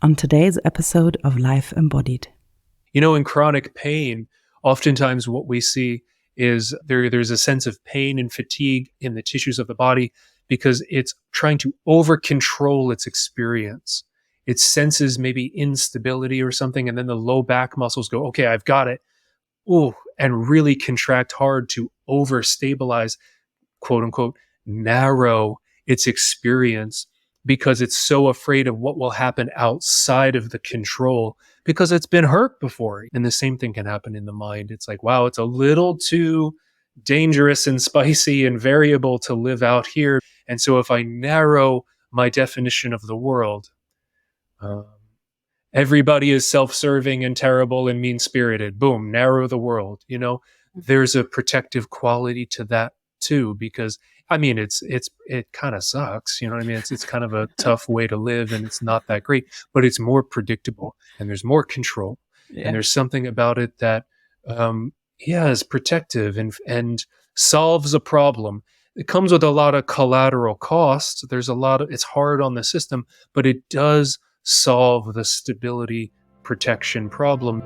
on today's episode of Life Embodied. In chronic pain, oftentimes what we see is there's a sense of pain and fatigue in the tissues of the body because it's trying to over-control its experience. It senses maybe instability or something, and then the low back muscles go, okay, I've got it. Ooh, and really contract hard to over-stabilize, quote unquote, narrow its experience because it's so afraid of what will happen outside of the control because it's been hurt before. And the same thing can happen in the mind. It's like, wow, it's a little too dangerous and spicy and variable to live out here. And so if I narrow my definition of the world, everybody is self-serving and terrible and mean-spirited. Boom, narrow the world. There's a protective quality to that too, because it kind of sucks. It's kind of a tough way to live and it's not that great, but it's more predictable and there's more control. Yeah. And there's something about it that, is protective and solves a problem. It comes with a lot of collateral costs. It's hard on the system, but it does solve the stability protection problem.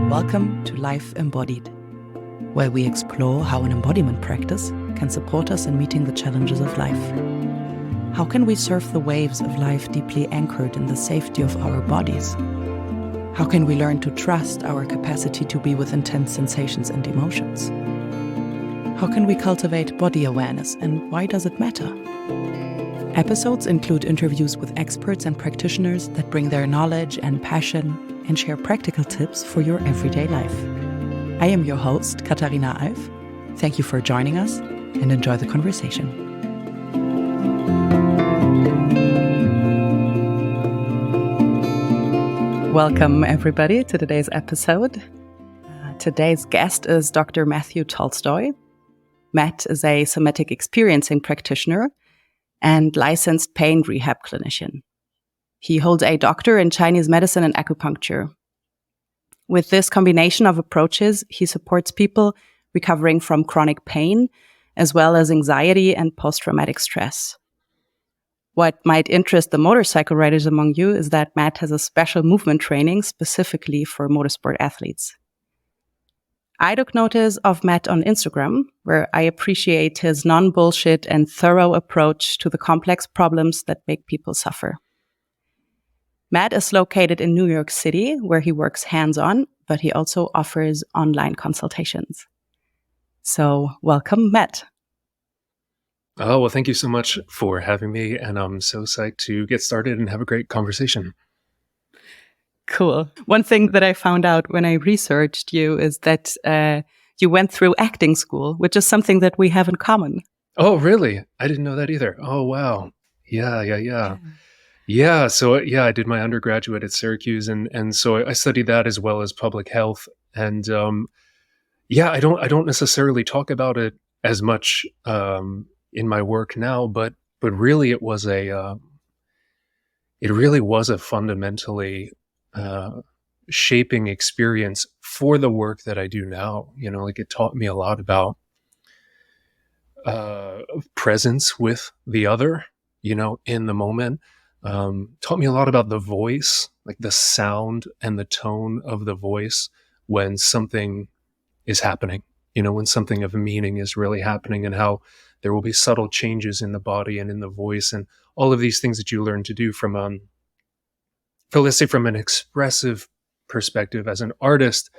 Welcome to Life Embodied, where we explore how an embodiment practice can support us in meeting the challenges of life. How can we surf the waves of life deeply anchored in the safety of our bodies? How can we learn to trust our capacity to be with intense sensations and emotions? How can we cultivate body awareness, and why does it matter? Episodes include interviews with experts and practitioners that bring their knowledge and passion and share practical tips for your everyday life. I am your host, Katharina Alf. Thank you for joining us and enjoy the conversation. Welcome, everybody, to today's episode. Today's guest is Dr. Matthew Tolstoy. Matt is a somatic experiencing practitioner and licensed pain rehab clinician. He holds a doctor in Chinese medicine and acupuncture. With this combination of approaches, he supports people recovering from chronic pain, as well as anxiety and post-traumatic stress. What might interest the motorcycle riders among you is that Matt has a special movement training specifically for motorsport athletes. I took notice of Matt on Instagram, where I appreciate his non-bullshit and thorough approach to the complex problems that make people suffer. Matt is located in New York City, where he works hands-on, but he also offers online consultations. So, welcome, Matt. Oh, well, thank you so much for having me, and I'm so psyched to get started and have a great conversation. Cool. One thing that I found out when I researched you is that you went through acting school, which is something that we have in common. Oh, really? I didn't know that either. Oh, wow. Yeah. Yeah, so I did my undergraduate at Syracuse, and so I studied that as well as public health. And I don't necessarily talk about it as much in my work now, but really it really was a fundamentally shaping experience for the work that I do now. It taught me a lot about presence with the other, in the moment. Taught me a lot about the voice, like the sound and the tone of the voice when something is happening, when something of meaning is really happening, and how there will be subtle changes in the body and in the voice and all of these things that you learn to do from let's say from an expressive perspective as an artist.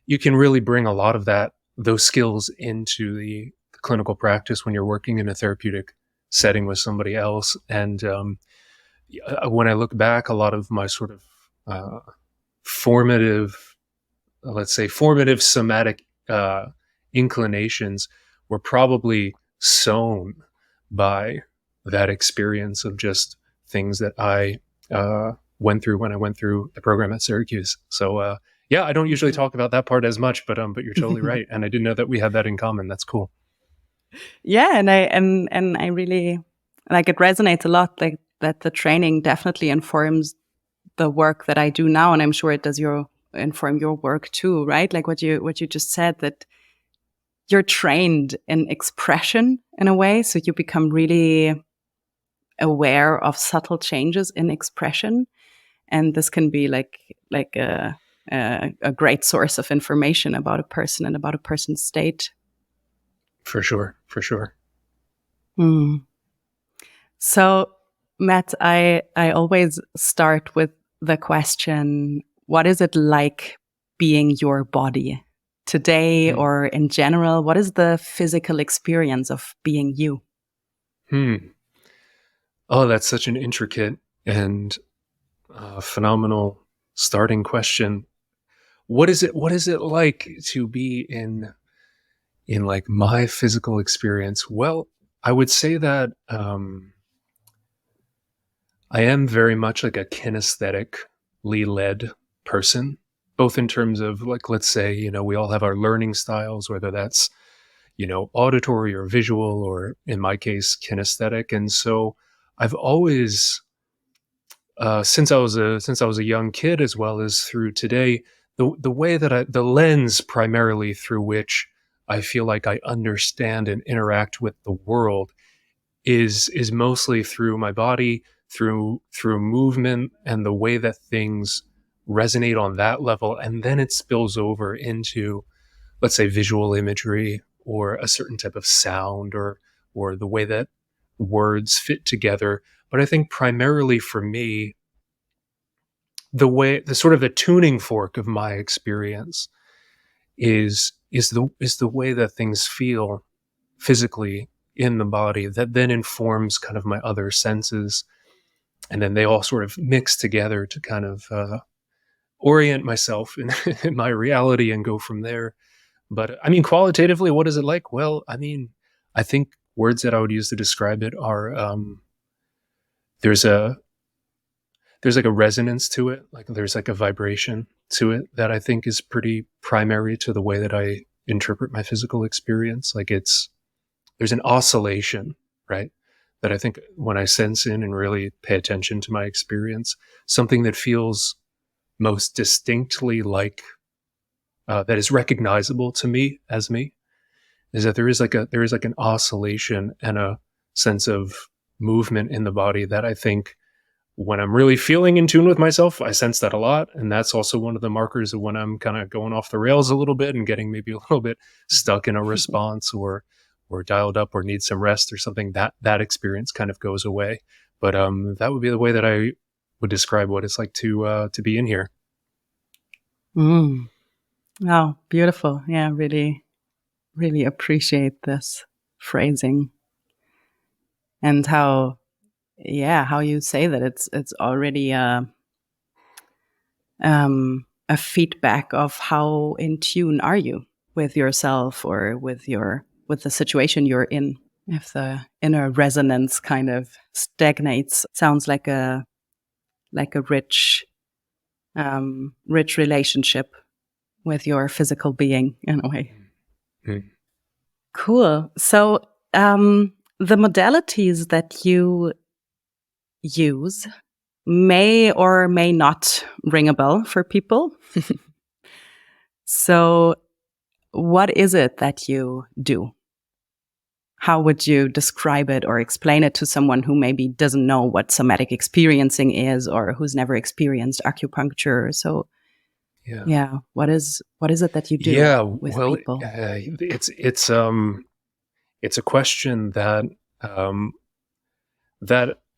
You can really bring a lot of those skills into the clinical practice when you're working in a therapeutic setting with somebody else. And when I look back, a lot of my sort of formative somatic inclinations were probably sown by that experience of just things that I went through when I went through the program at Syracuse. So I don't usually talk about that part as much, but you're totally right, and I didn't know that we had that in common. That's cool. Yeah, and I really like it. Resonates a lot, like that the training definitely informs the work that I do now, and I'm sure it does inform your work too, right? Like what you just said, that you're trained in expression in a way, so you become really aware of subtle changes in expression, and this can be like a great source of information about a person and about a person's state. For sure, for sure. Mm. So, Matt, I always start with the question, what is it like being your body today Hmm. or in general? What is the physical experience of being you? Hmm. Oh, that's such an intricate and phenomenal starting question. What is it? What is it like to be in like my physical experience? Well, I would say that I am very much like a kinesthetically led person, both in terms of like, let's say, we all have our learning styles, whether that's, auditory or visual, or in my case, kinesthetic. And so I've always, since I was a young kid, as well as through today, the way that the lens primarily through which I feel like I understand and interact with the world is mostly through my body, through movement, and the way that things resonate on that level, and then it spills over into, let's say, visual imagery or a certain type of sound, or the way that words fit together. But I think primarily for me, the sort of the tuning fork of my experience is the way that things feel physically in the body, that then informs kind of my other senses, and then they all sort of mix together to kind of orient myself in, in my reality and go from there. But I mean, qualitatively, what is it like? Well, I mean, I think words that I would use to describe it are, there's a there's like a resonance to it, like there's like a vibration to it that I think is pretty primary to the way that I interpret my physical experience. Like there's an oscillation, right? That I think when I sense in and really pay attention to my experience, something that feels most distinctly like, that is recognizable to me as me, is that there is like an oscillation and a sense of movement in the body that I think, when I'm really feeling in tune with myself, I sense that a lot. And that's also one of the markers of when I'm kind of going off the rails a little bit and getting maybe a little bit stuck in a response, or dialed up, or need some rest or something, that experience kind of goes away. But that would be the way that I would describe what it's like to be in here. Mm. Oh, beautiful. Yeah, really, really appreciate this phrasing and how you say that it's already a feedback of how in tune are you with yourself or with the situation you're in. If the inner resonance kind of stagnates, sounds like a rich relationship with your physical being in a way. Mm. Cool. So the modalities that you use may or may not ring a bell for people. So, what is it that you do? How would you describe it or explain it to someone who maybe doesn't know what somatic experiencing is, or who's never experienced acupuncture? So, Yeah. yeah, what is it that you do Yeah. with Well, people? it's a question that, um,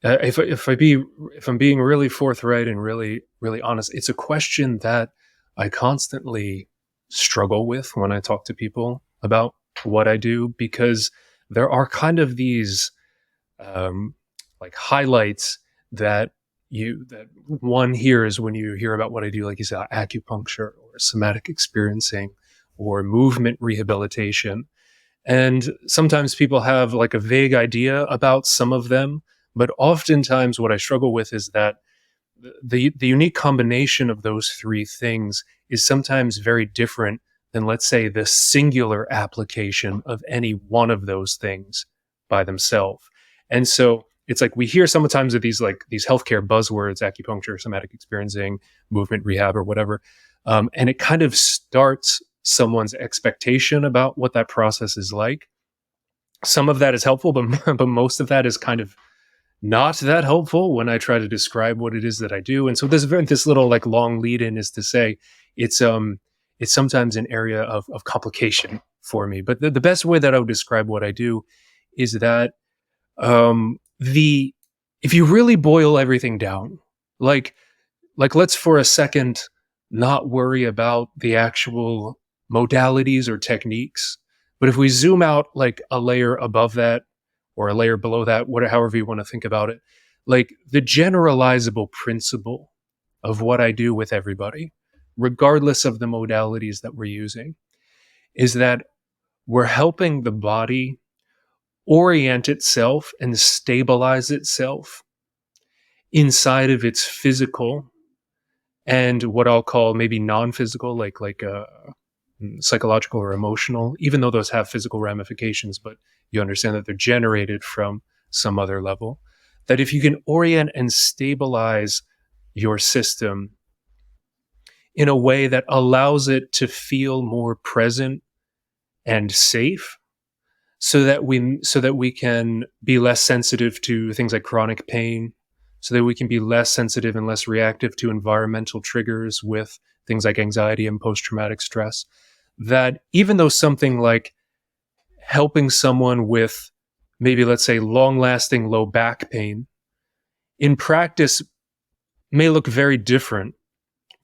if I'm being really forthright and really really honest, it's a question that I constantly struggle with when I talk to people about what I do, because there are kind of these, um, like highlights that one hears when you hear about what I do, like you said, acupuncture or somatic experiencing or movement rehabilitation. And sometimes people have like a vague idea about some of them, but oftentimes what I struggle with is that the unique combination of those three things is sometimes very different than, let's say, the singular application of any one of those things by themselves. And so it's like we hear sometimes of these healthcare buzzwords, acupuncture, somatic experiencing, movement rehab, or whatever, and it kind of starts someone's expectation about what that process is like. Some of that is helpful, but but most of that is kind of not that helpful when I try to describe what it is that I do. And so this little like long lead in is to say it's sometimes an area of complication for me. But the best way that I would describe what I do is that the if you really boil everything down, like let's for a second not worry about the actual modalities or techniques, but if we zoom out like a layer above that or a layer below that, whatever, however you want to think about it, like the generalizable principle of what I do with everybody, regardless of the modalities that we're using, is that we're helping the body orient itself and stabilize itself inside of its physical and what I'll call maybe non-physical, like psychological or emotional, even though those have physical ramifications, but you understand that they're generated from some other level. That if you can orient and stabilize your system in a way that allows it to feel more present and safe, so that we can be less sensitive to things like chronic pain, so that we can be less sensitive and less reactive to environmental triggers with things like anxiety and post-traumatic stress, that even though something like helping someone with maybe, let's say, long-lasting low back pain in practice may look very different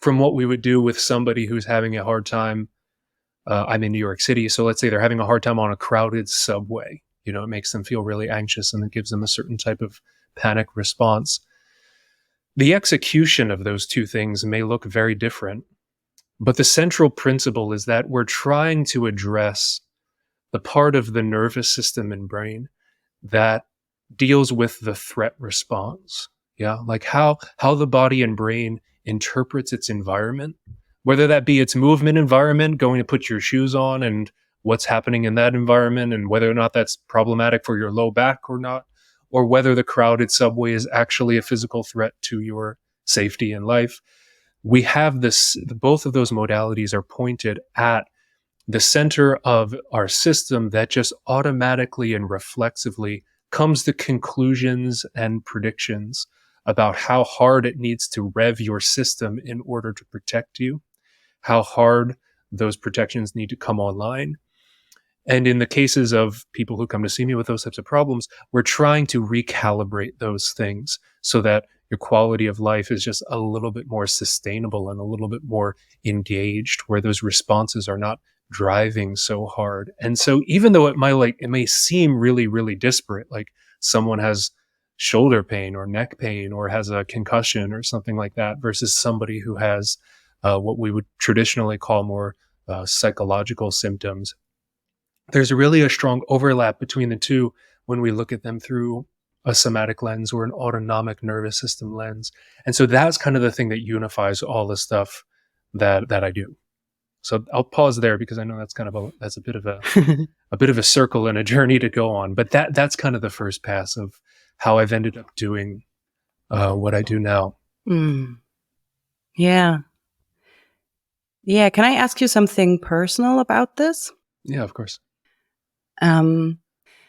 from what we would do with somebody who's having a hard time. I'm in New York City, so let's say they're having a hard time on a crowded subway. You know, it makes them feel really anxious and it gives them a certain type of panic response. The execution of those two things may look very different, but the central principle is that we're trying to address the part of the nervous system and brain that deals with the threat response. Yeah, like how the body and brain interprets its environment, whether that be its movement environment, going to put your shoes on and what's happening in that environment and whether or not that's problematic for your low back or not, or whether the crowded subway is actually a physical threat to your safety and life. We have this, both of those modalities are pointed at the center of our system that just automatically and reflexively comes to conclusions and predictions about how hard it needs to rev your system in order to protect you, how hard those protections need to come online. And in the cases of people who come to see me with those types of problems, we're trying to recalibrate those things so that your quality of life is just a little bit more sustainable and a little bit more engaged, where those responses are not driving so hard. And so even though it may seem really, really disparate, like someone has shoulder pain or neck pain or has a concussion or something like that versus somebody who has what we would traditionally call more psychological symptoms, there's really a strong overlap between the two when we look at them through a somatic lens or an autonomic nervous system lens. And so that's kind of the thing that unifies all the stuff that I do. So I'll pause there because I know that's kind of that's a bit of a circle and a journey to go on. But that's kind of the first pass of how I've ended up doing what I do now. Mm. Yeah. Yeah. Can I ask you something personal about this? Yeah, of course.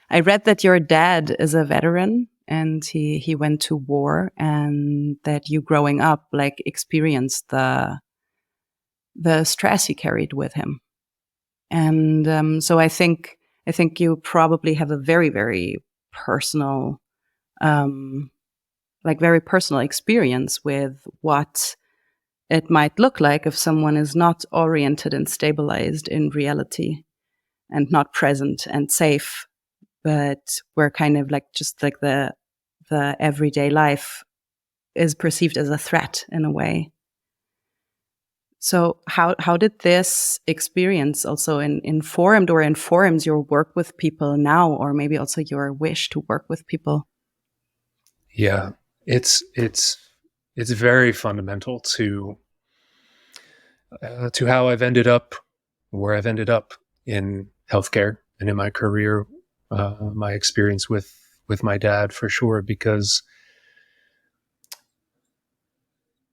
I read that your dad is a veteran and he went to war, and that you growing up like experienced the stress he carried with him. And so I think you probably have a very, very personal, very personal experience with what it might look like if someone is not oriented and stabilized in reality and not present and safe, but we're kind of like just like the everyday life is perceived as a threat in a way. So how did this experience also informed or informs your work with people now, or maybe also your wish to work with people? Yeah, it's very fundamental to how I've ended up where I've ended up in healthcare and in my career, my experience with with my dad for sure, because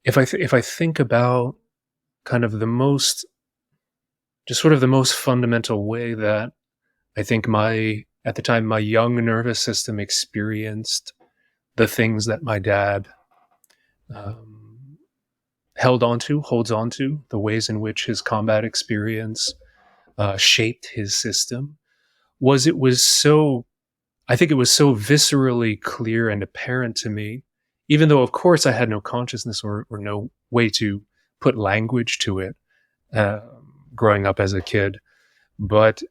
if I think about kind of the most, just sort of the most fundamental way that I think at the time, my young nervous system experienced the things that my dad um, holds on to, the ways in which his combat experience shaped his system, it was so, I think it was so viscerally clear and apparent to me, even though, of course, I had no consciousness or no way to put language to it uh, growing up as a kid. But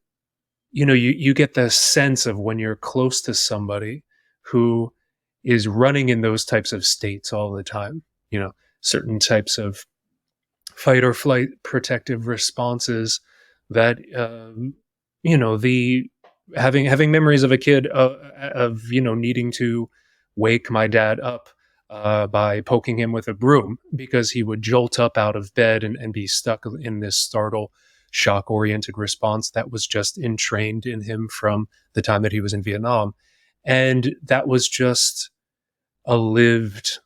you get the sense of when you're close to somebody who is running in those types of states all the time, certain types of fight or flight protective responses that, the having memories of a kid of needing to wake my dad up by poking him with a broom because he would jolt up out of bed and be stuck in this startle shock oriented response that was just entrained in him from the time that he was in Vietnam. And that was just a lived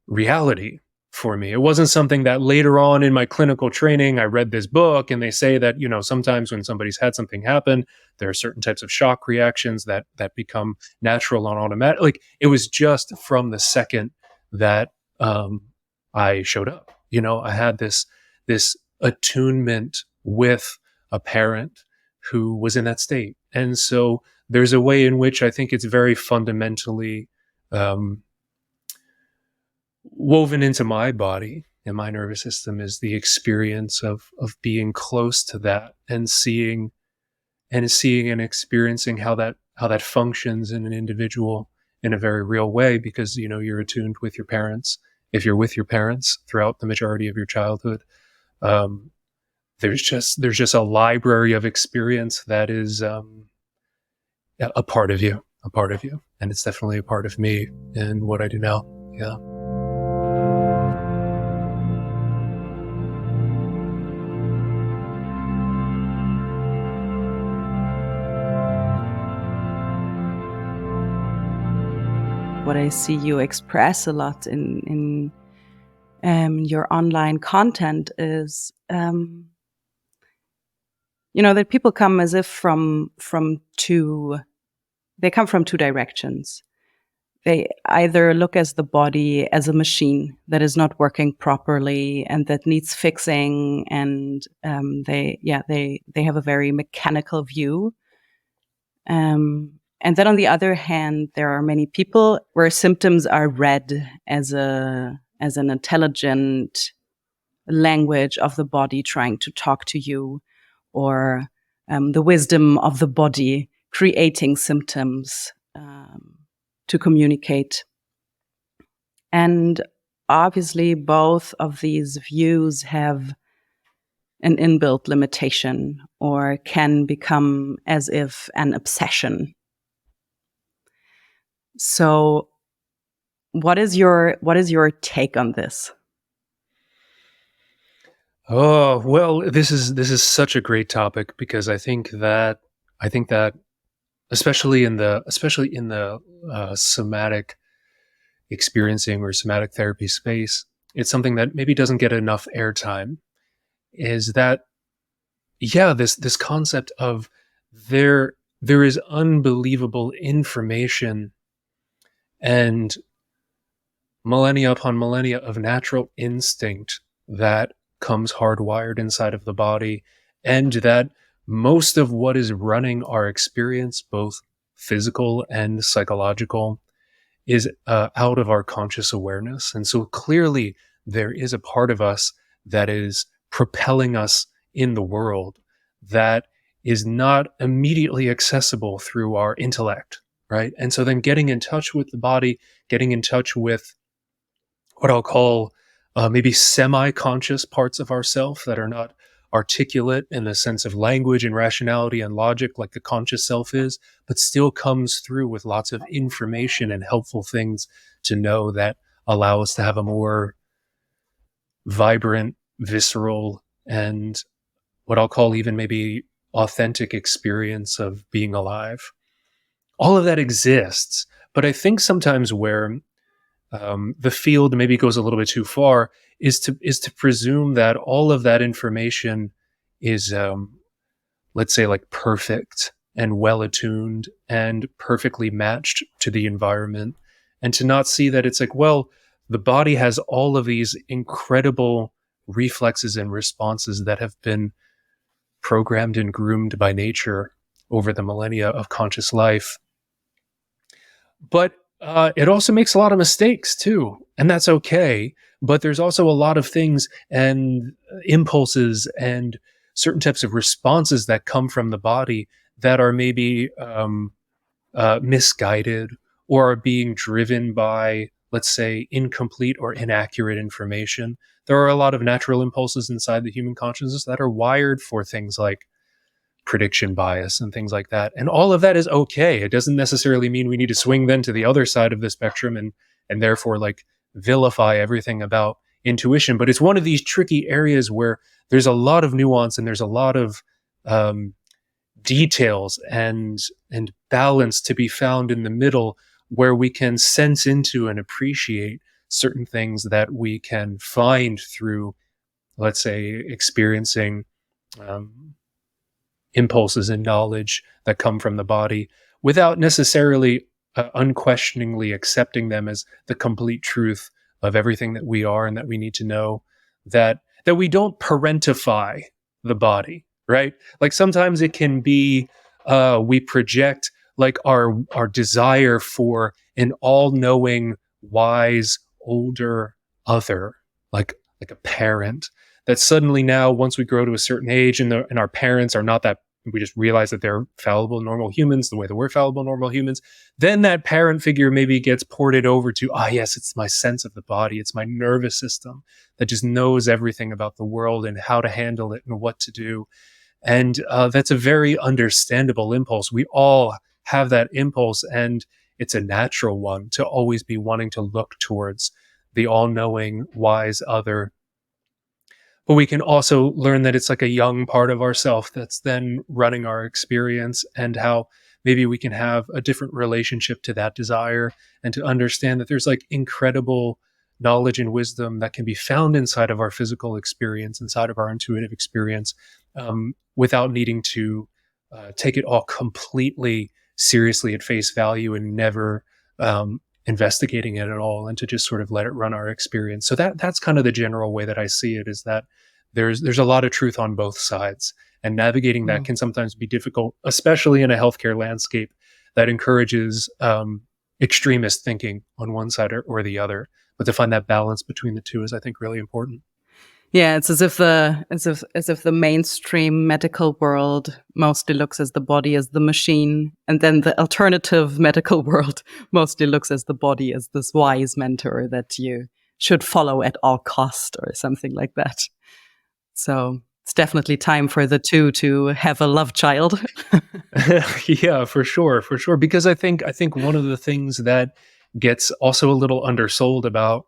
reality for me. It wasn't something that later on in my clinical training, I read this book and they say that, sometimes when somebody's had something happen, there are certain types of shock reactions that become natural and automatic. Like, it was just from the second that I showed up. I had this attunement with a parent who was in that state. And so there's a way in which I think it's very fundamentally woven into my body and my nervous system, is the experience of being close to that and seeing and experiencing how that functions in an individual in a very real way, because you're attuned with your parents. If you're with your parents throughout the majority of your childhood, there's just a library of experience that is a part of you, and it's definitely a part of me and what I do now. Yeah. What I see you express a lot in your online content is, that people come as if they come from two directions. They either look as the body as a machine that is not working properly and that needs fixing, and they have a very mechanical view. And then on the other hand, there are many people where symptoms are read as an intelligent language of the body trying to talk to you, or the wisdom of the body creating symptoms to communicate. And obviously, both of these views have an inbuilt limitation, or can become as if an obsession. So what is your take on this? Oh, well, this is such a great topic, because I think that especially in the somatic experiencing or somatic therapy space, it's something that maybe doesn't get enough airtime. Is that, yeah, this concept of there is unbelievable information and millennia upon millennia of natural instinct that comes hardwired inside of the body, and that most of what is running our experience, both physical and psychological, is out of our conscious awareness. And so clearly there is a part of us that is propelling us in the world that is not immediately accessible through our intellect, right? And so then getting in touch with the body, getting in touch with what I'll call maybe semi-conscious parts of ourself that are not articulate in the sense of language and rationality and logic like the conscious self is, but still comes through with lots of information and helpful things to know that allow us to have a more vibrant, visceral, and what I'll call even maybe authentic experience of being alive. all of that exists. But I think sometimes where the field maybe goes a little bit too far is to presume that all of that information is, let's say, like perfect and well attuned and perfectly matched to the environment, and to not see that it's like, well, the body has all of these incredible reflexes and responses that have been programmed and groomed by nature over the millennia of conscious life. But it also makes a lot of mistakes too, and that's okay. But there's also a lot of things and impulses and certain types of responses that come from the body that are maybe misguided, or are being driven by, let's say, incomplete or inaccurate information. There are a lot of natural impulses inside the human consciousness that are wired for things like prediction bias and things like that. And all of that is okay. It doesn't necessarily mean we need to swing then to the other side of the spectrum and therefore like vilify everything about intuition. But it's one of these tricky areas where there's a lot of nuance and there's a lot of details and balance to be found in the middle, where we can sense into and appreciate certain things that we can find through, let's say, experiencing impulses and knowledge that come from the body, without necessarily unquestioningly accepting them as the complete truth of everything that we are and that we need to know. That we don't parentify the body, right? Like sometimes it can be we project like our desire for an all-knowing, wise, older other, like a parent, that suddenly now, once we grow to a certain age and our parents are not that, we just realize that they're fallible, normal humans, the way that we're fallible, normal humans, then that parent figure maybe gets ported over to, yes, it's my sense of the body, it's my nervous system that just knows everything about the world and how to handle it and what to do. And that's a very understandable impulse. We all have that impulse, and it's a natural one to always be wanting to look towards the all-knowing, wise other. But we can also learn that it's like a young part of ourself that's then running our experience, and how maybe we can have a different relationship to that desire, and to understand that there's like incredible knowledge and wisdom that can be found inside of our physical experience, inside of our intuitive experience, without needing to take it all completely seriously at face value and never investigating it at all, and to just sort of let it run our experience. So that's kind of the general way that I see it, is that there's a lot of truth on both sides, and navigating that can sometimes be difficult, especially in a healthcare landscape that encourages extremist thinking on one side or the other. But to find that balance between the two is, I think, really important. Yeah, it's as if the mainstream medical world mostly looks as the body as the machine, and then the alternative medical world mostly looks as the body as this wise mentor that you should follow at all cost, or something like that. So it's definitely time for the two to have a love child. Yeah, for sure. Because I think one of the things that gets also a little undersold about,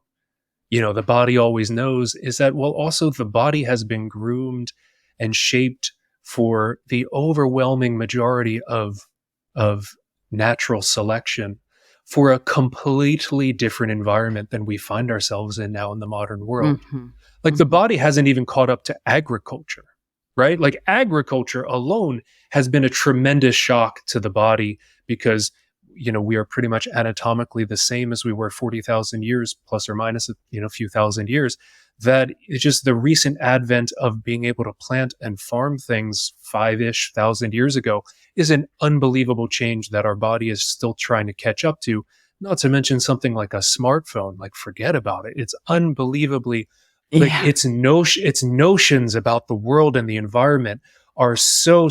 the body always knows, is that, well, also the body has been groomed and shaped for the overwhelming majority of natural selection for a completely different environment than we find ourselves in now in the modern world. Like the body hasn't even caught up to agriculture, right? Like agriculture alone has been a tremendous shock to the body, because we are pretty much anatomically the same as we were 40,000 years, plus or minus a few thousand years. That it's just the recent advent of being able to plant and farm things 5-ish thousand years ago is an unbelievable change that our body is still trying to catch up to. Not to mention something like a smartphone, like forget about it. It's unbelievably, like its notions about the world and the environment are so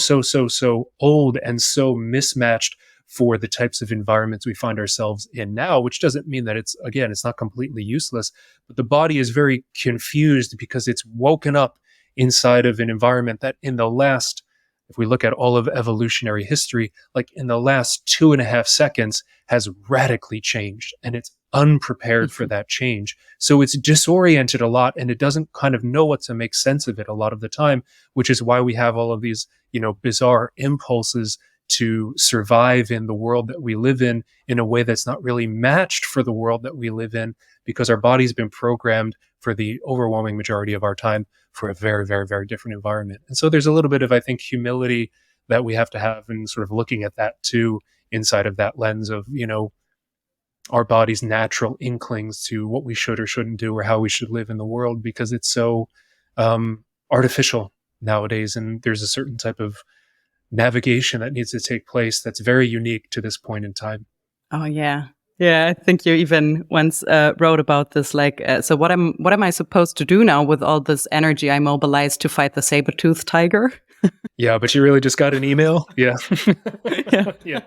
old and so mismatched for the types of environments we find ourselves in now, which doesn't mean that it's not completely useless, but the body is very confused because it's woken up inside of an environment that in the last, if we look at all of evolutionary history, like in the last 2.5 seconds has radically changed, and it's unprepared for that change. So it's disoriented a lot, and it doesn't kind of know what to make sense of it a lot of the time, which is why we have all of these, bizarre impulses to survive in the world that we live in a way that's not really matched for the world that we live in, because our body's been programmed for the overwhelming majority of our time for a very, very, very different environment. And so there's a little bit of, I think, humility that we have to have in sort of looking at that too, inside of that lens of, our body's natural inklings to what we should or shouldn't do or how we should live in the world, because it's so artificial nowadays. And there's a certain type of navigation that needs to take place that's very unique to this point in time. Oh, yeah. Yeah, I think you even once wrote about this, like, so what am I supposed to do now with all this energy I mobilized to fight the saber-toothed tiger? Yeah, but you really just got an email? Yeah. Yeah. Yeah.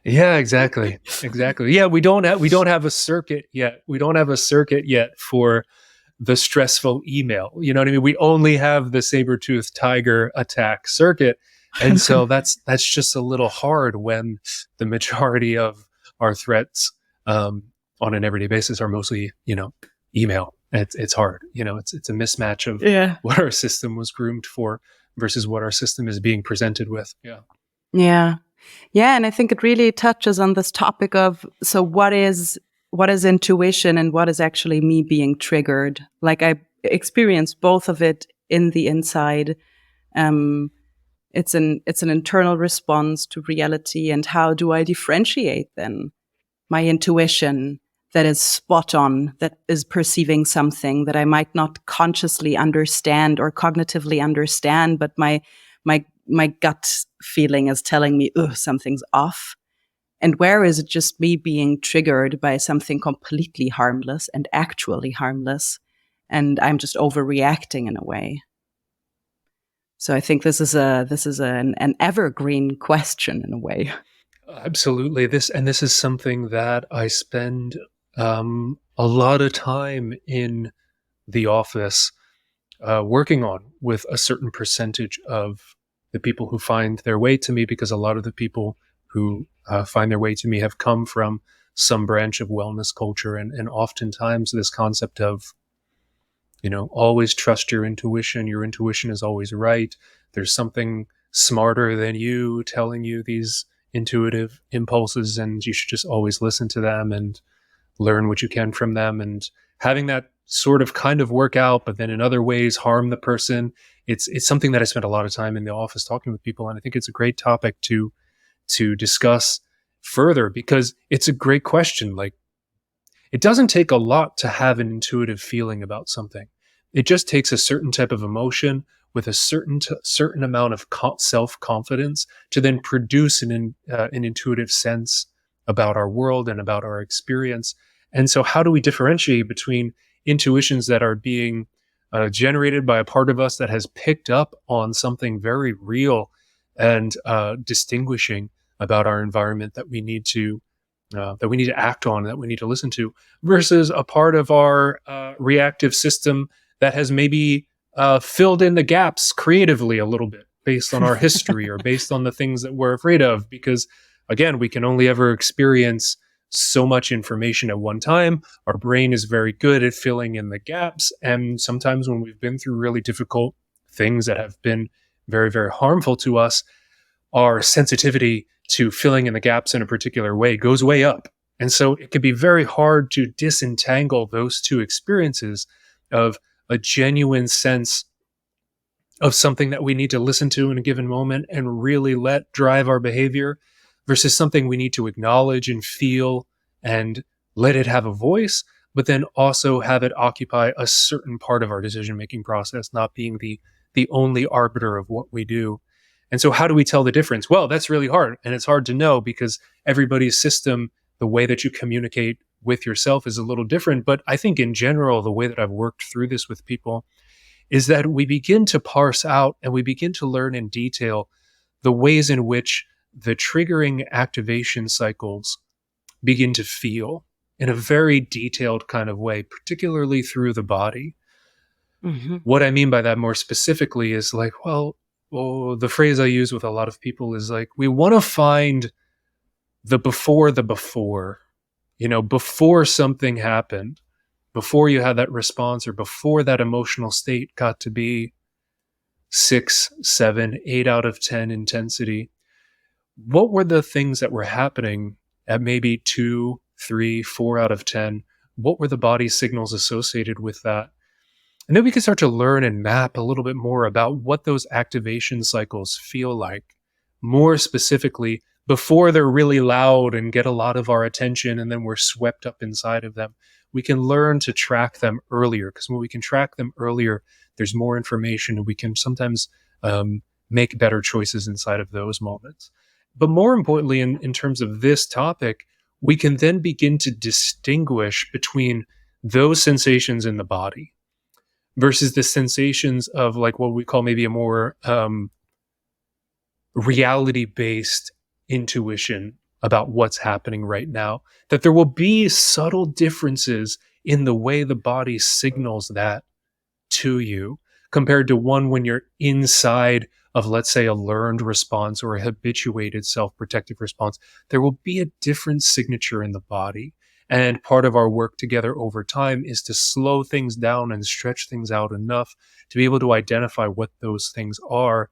Yeah, exactly. Exactly. Yeah, we don't have a circuit yet. We don't have a circuit yet for the stressful email. You know what I mean? We only have the saber-toothed tiger attack circuit. And so that's just a little hard when the majority of our threats on an everyday basis are mostly, email. It's hard. It's a mismatch of what our system was groomed for versus what our system is being presented with. Yeah. Yeah. Yeah, and I think it really touches on this topic of, so what is intuition and what is actually me being triggered? Like, I experienced both of it in the inside. It's an internal response to reality, and how do I differentiate then my intuition that is spot on, that is perceiving something that I might not consciously understand or cognitively understand, but my gut feeling is telling me, oh, something's off. And where is it just me being triggered by something completely harmless and actually harmless, and I'm just overreacting in a way? So I think this is an evergreen question in a way. Absolutely. This is something that I spend a lot of time in the office working on with a certain percentage of the people who find their way to me, because a lot of the people who find their way to me have come from some branch of wellness culture. And oftentimes this concept of, always trust your intuition. Your intuition is always right. There's something smarter than you telling you these intuitive impulses, and you should just always listen to them and learn what you can from them. And having that sort of kind of work out, but then in other ways harm the person. It's something that I spent a lot of time in the office talking with people, and I think it's a great topic to discuss further, because it's a great question. Like, it doesn't take a lot to have an intuitive feeling about something. It just takes a certain type of emotion with a certain amount of self-confidence to then produce an intuitive sense about our world and about our experience. And so how do we differentiate between intuitions that are being generated by a part of us that has picked up on something very real and distinguishing about our environment that we need to act on, that we need to listen to, versus a part of our reactive system that has maybe filled in the gaps creatively a little bit based on our history or based on the things that we're afraid of. Because again, we can only ever experience so much information at one time. Our brain is very good at filling in the gaps. And sometimes when we've been through really difficult things that have been very, very harmful to us, our sensitivity to filling in the gaps in a particular way goes way up. And so it can be very hard to disentangle those two experiences of a genuine sense of something that we need to listen to in a given moment and really let drive our behavior, versus something we need to acknowledge and feel and let it have a voice, but then also have it occupy a certain part of our decision-making process, not being the only arbiter of what we do. And so how do we tell the difference? Well, that's really hard. And it's hard to know because everybody's system, the way that you communicate with yourself is a little different. But I think in general, the way that I've worked through this with people is that we begin to parse out and we begin to learn in detail the ways in which the triggering activation cycles begin to feel in a very detailed kind of way, particularly through the body. Mm-hmm. What I mean by that more specifically is like, the phrase I use with a lot of people is like, we want to find the before, before something happened, before you had that response or before that emotional state got to be 6, 7, 8 out of 10 intensity. what were the things that were happening at maybe 2, 3, 4 out of 10? What were the body signals associated with that? And then we can start to learn and map a little bit more about what those activation cycles feel like, more specifically, before they're really loud and get a lot of our attention and then we're swept up inside of them. We can learn to track them earlier, because when we can track them earlier, there's more information and we can sometimes make better choices inside of those moments. But more importantly, in terms of this topic, we can then begin to distinguish between those sensations in the body versus the sensations of like what we call maybe a more reality-based intuition about what's happening right now. That there will be subtle differences in the way the body signals that to you compared to one when you're inside of, let's say, a learned response or a habituated self-protective response. There will be a different signature in the body. And part of our work together over time is to slow things down and stretch things out enough to be able to identify what those things are,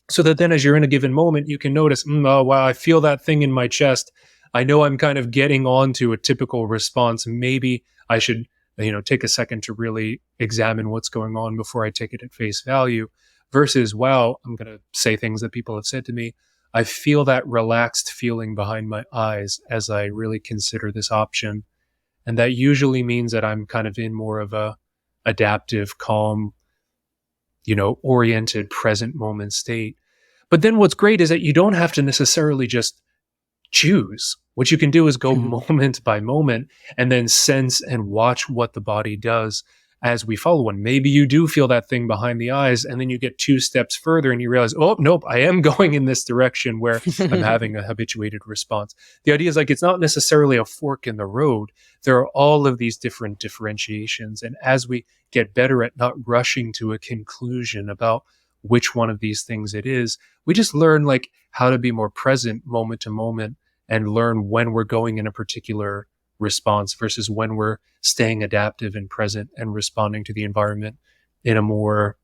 so that then as you're in a given moment, you can notice, oh, wow, I feel that thing in my chest. I know I'm kind of getting onto a typical response. Maybe I should, take a second to really examine what's going on before I take it at face value, versus, wow, I'm going to say things that people have said to me. I feel that relaxed feeling behind my eyes as I really consider this option. And that usually means that I'm kind of in more of a adaptive, calm, oriented, present moment state. But then what's great is that you don't have to necessarily just choose. What you can do is go moment by moment and then sense and watch what the body does as we follow one. Maybe you do feel that thing behind the eyes, and then you get 2 steps further and you realize, oh, nope, I am going in this direction where I'm having a habituated response. The idea is like, it's not necessarily a fork in the road. There are all of these different differentiations. And as we get better at not rushing to a conclusion about which one of these things it is, we just learn like how to be more present moment to moment and learn when we're going in a particular response versus when we're staying adaptive and present and responding to the environment in a more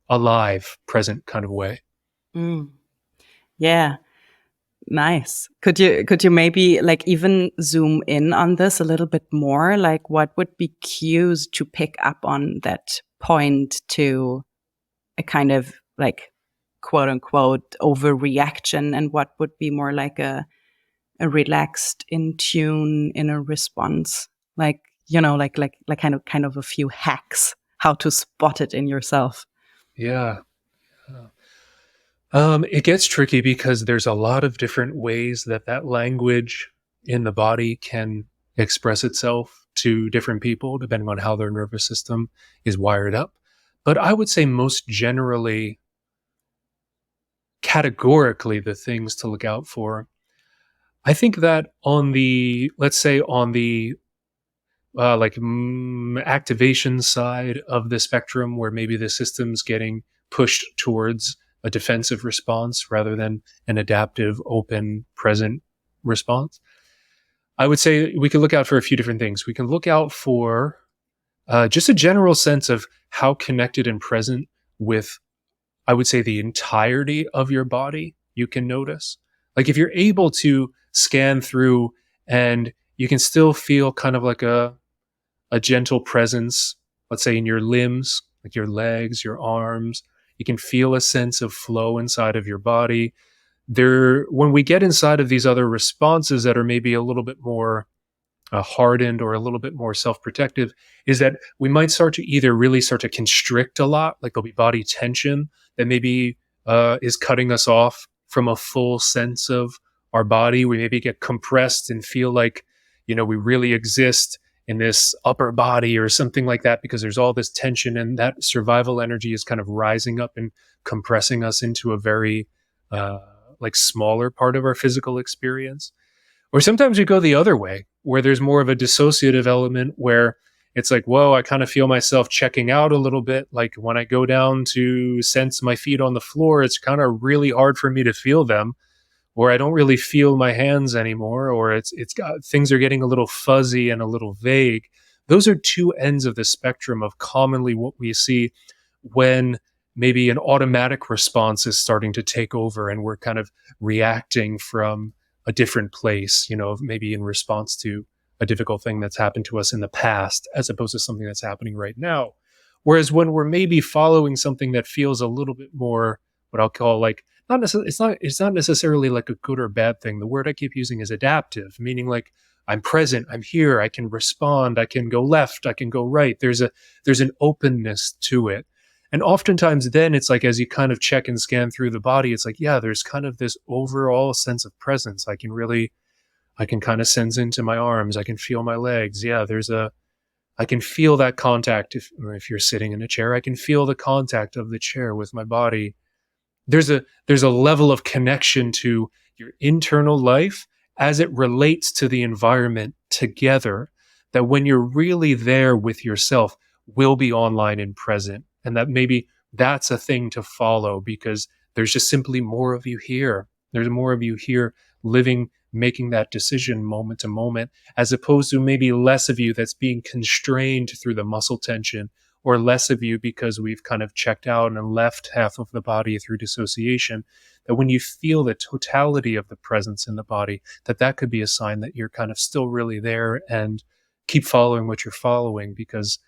alive, present kind of way. Yeah. Nice. Could you maybe like even zoom in on this a little bit more? Like what would be cues to pick up on that point to a kind of like quote unquote overreaction, and what would be more like a relaxed, in tune inner response? Like, like kind of a few hacks how to spot it in yourself. Yeah. It gets tricky because there's a lot of different ways that language in the body can express itself to different people, depending on how their nervous system is wired up. But I would say most generally, categorically, the things to look out for, I think that on the, let's say on the activation side of the spectrum, where maybe the system's getting pushed towards a defensive response rather than an adaptive, open, present response, I would say we can look out for a few different things. We can look out for just a general sense of how connected and present with, I would say, the entirety of your body you can notice. Like if you're able to scan through and you can still feel kind of like a gentle presence, let's say in your limbs, like your legs, your arms, you can feel a sense of flow inside of your body. When we get inside of these other responses that are maybe a little bit more hardened or a little bit more self-protective, is that we might start to either really start to constrict a lot, like there'll be body tension that maybe is cutting us off from a full sense of our body. We maybe get compressed and feel like, we really exist in this upper body or something like that, because there's all this tension and that survival energy is kind of rising up and compressing us into a very smaller part of our physical experience. Or sometimes we go the other way, where there's more of a dissociative element where it's like, whoa, I kind of feel myself checking out a little bit. Like when I go down to sense my feet on the floor, it's kind of really hard for me to feel them, or I don't really feel my hands anymore, or it's got things are getting a little fuzzy and a little vague. Those are two ends of the spectrum of commonly what we see when maybe an automatic response is starting to take over, and we're kind of reacting from a different place, maybe in response to a difficult thing that's happened to us in the past, as opposed to something that's happening right now. Whereas when we're maybe following something that feels a little bit more, what I'll call like, not necessarily, it's not necessarily like a good or bad thing. The word I keep using is adaptive, meaning like I'm present, I'm here, I can respond, I can go left, I can go right. There's an openness to it. And oftentimes then it's like, as you kind of check and scan through the body, it's like, yeah, there's kind of this overall sense of presence. I can kind of sense into my arms. I can feel my legs. Yeah, I can feel that contact. If you're sitting in a chair, I can feel the contact of the chair with my body. There's a level of connection to your internal life as it relates to the environment together, that when you're really there with yourself will be online and present. And that maybe that's a thing to follow, because there's just simply more of you here. There's more of you here living, making that decision moment to moment, as opposed to maybe less of you that's being constrained through the muscle tension, or less of you because we've kind of checked out and left half of the body through dissociation. That when you feel the totality of the presence in the body, that could be a sign that you're kind of still really there, and keep following what you're following, because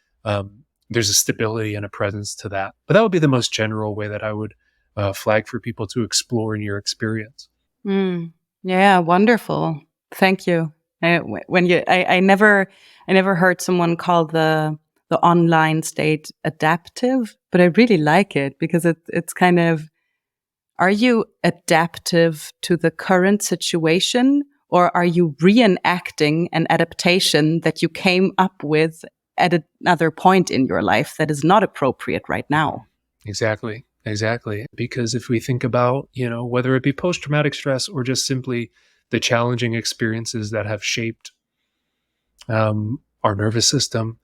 there's a stability and a presence to that. But that would be the most general way that I would flag for people to explore in your experience. Yeah, wonderful. Thank you. I never heard someone call the online state adaptive, but I really like it, because it's kind of, are you adaptive to the current situation, or are you reenacting an adaptation that you came up with at another point in your life that is not appropriate right now? Exactly. Because if we think about, whether it be post-traumatic stress or just simply the challenging experiences that have shaped our nervous system,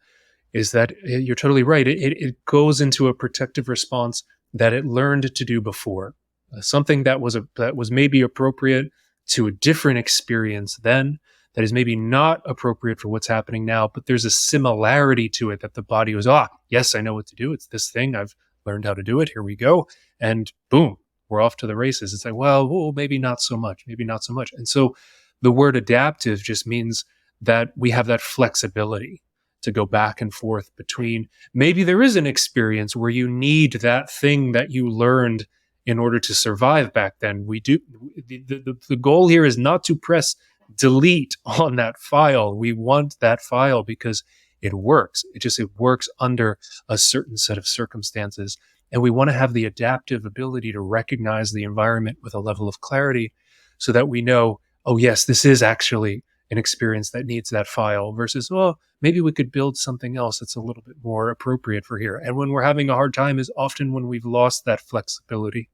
is that you're totally right. It goes into a protective response that it learned to do before. Something that was maybe appropriate to a different experience then, that is maybe not appropriate for what's happening now, but there's a similarity to it, that the body was, yes, I know what to do. It's this thing. I've learned how to do it. Here we go. And boom, we're off to the races. It's like, well, maybe not so much. And so the word adaptive just means that we have that flexibility to go back and forth between, maybe there is an experience where you need that thing that you learned in order to survive back then. The goal here is not to press delete on that file. We want that file because it works. It works under a certain set of circumstances. And we want to have the adaptive ability to recognize the environment with a level of clarity, so that we know, oh yes, this is actually an experience that needs that file, versus, well, maybe we could build something else that's a little bit more appropriate for here. And when we're having a hard time is often when we've lost that flexibility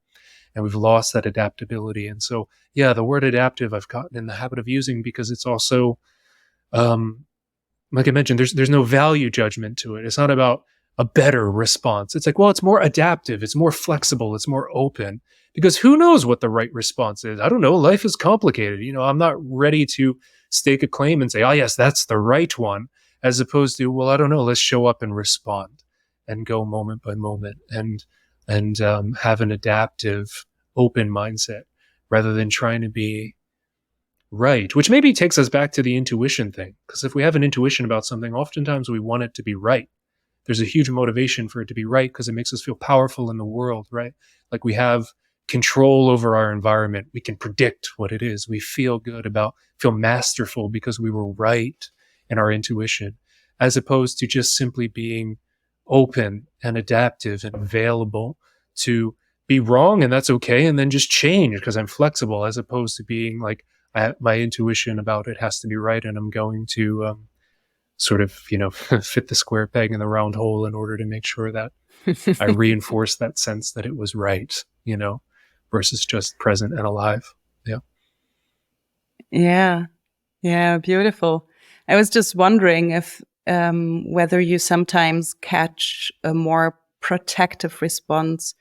and we've lost that adaptability. And so, yeah, the word adaptive I've gotten in the habit of using, because it's also, like I mentioned, there's no value judgment to it. It's not about a better response. It's like, well, it's more adaptive, it's more flexible, it's more open, because who knows what the right response is? I don't know. Life is complicated. I'm not ready to stake a claim and say, oh yes, that's the right one, as opposed to, well, I don't know, let's show up and respond and go moment by moment, and have an adaptive, open mindset, rather than trying to be right, which maybe takes us back to the intuition thing. Because if we have an intuition about something, oftentimes we want it to be right. There's a huge motivation for it to be right, because it makes us feel powerful in the world, right? Like we have control over our environment. We can predict what it is. We feel feel masterful because we were right in our intuition, as opposed to just simply being open and adaptive and available to be wrong, and that's okay, and then just change because I'm flexible, as opposed to being like, my intuition about it has to be right, and I'm going to sort of, fit the square peg in the round hole in order to make sure that I reinforce that sense that it was right, versus just present and alive. Yeah. Yeah, beautiful. I was just wondering if whether you sometimes catch a more protective response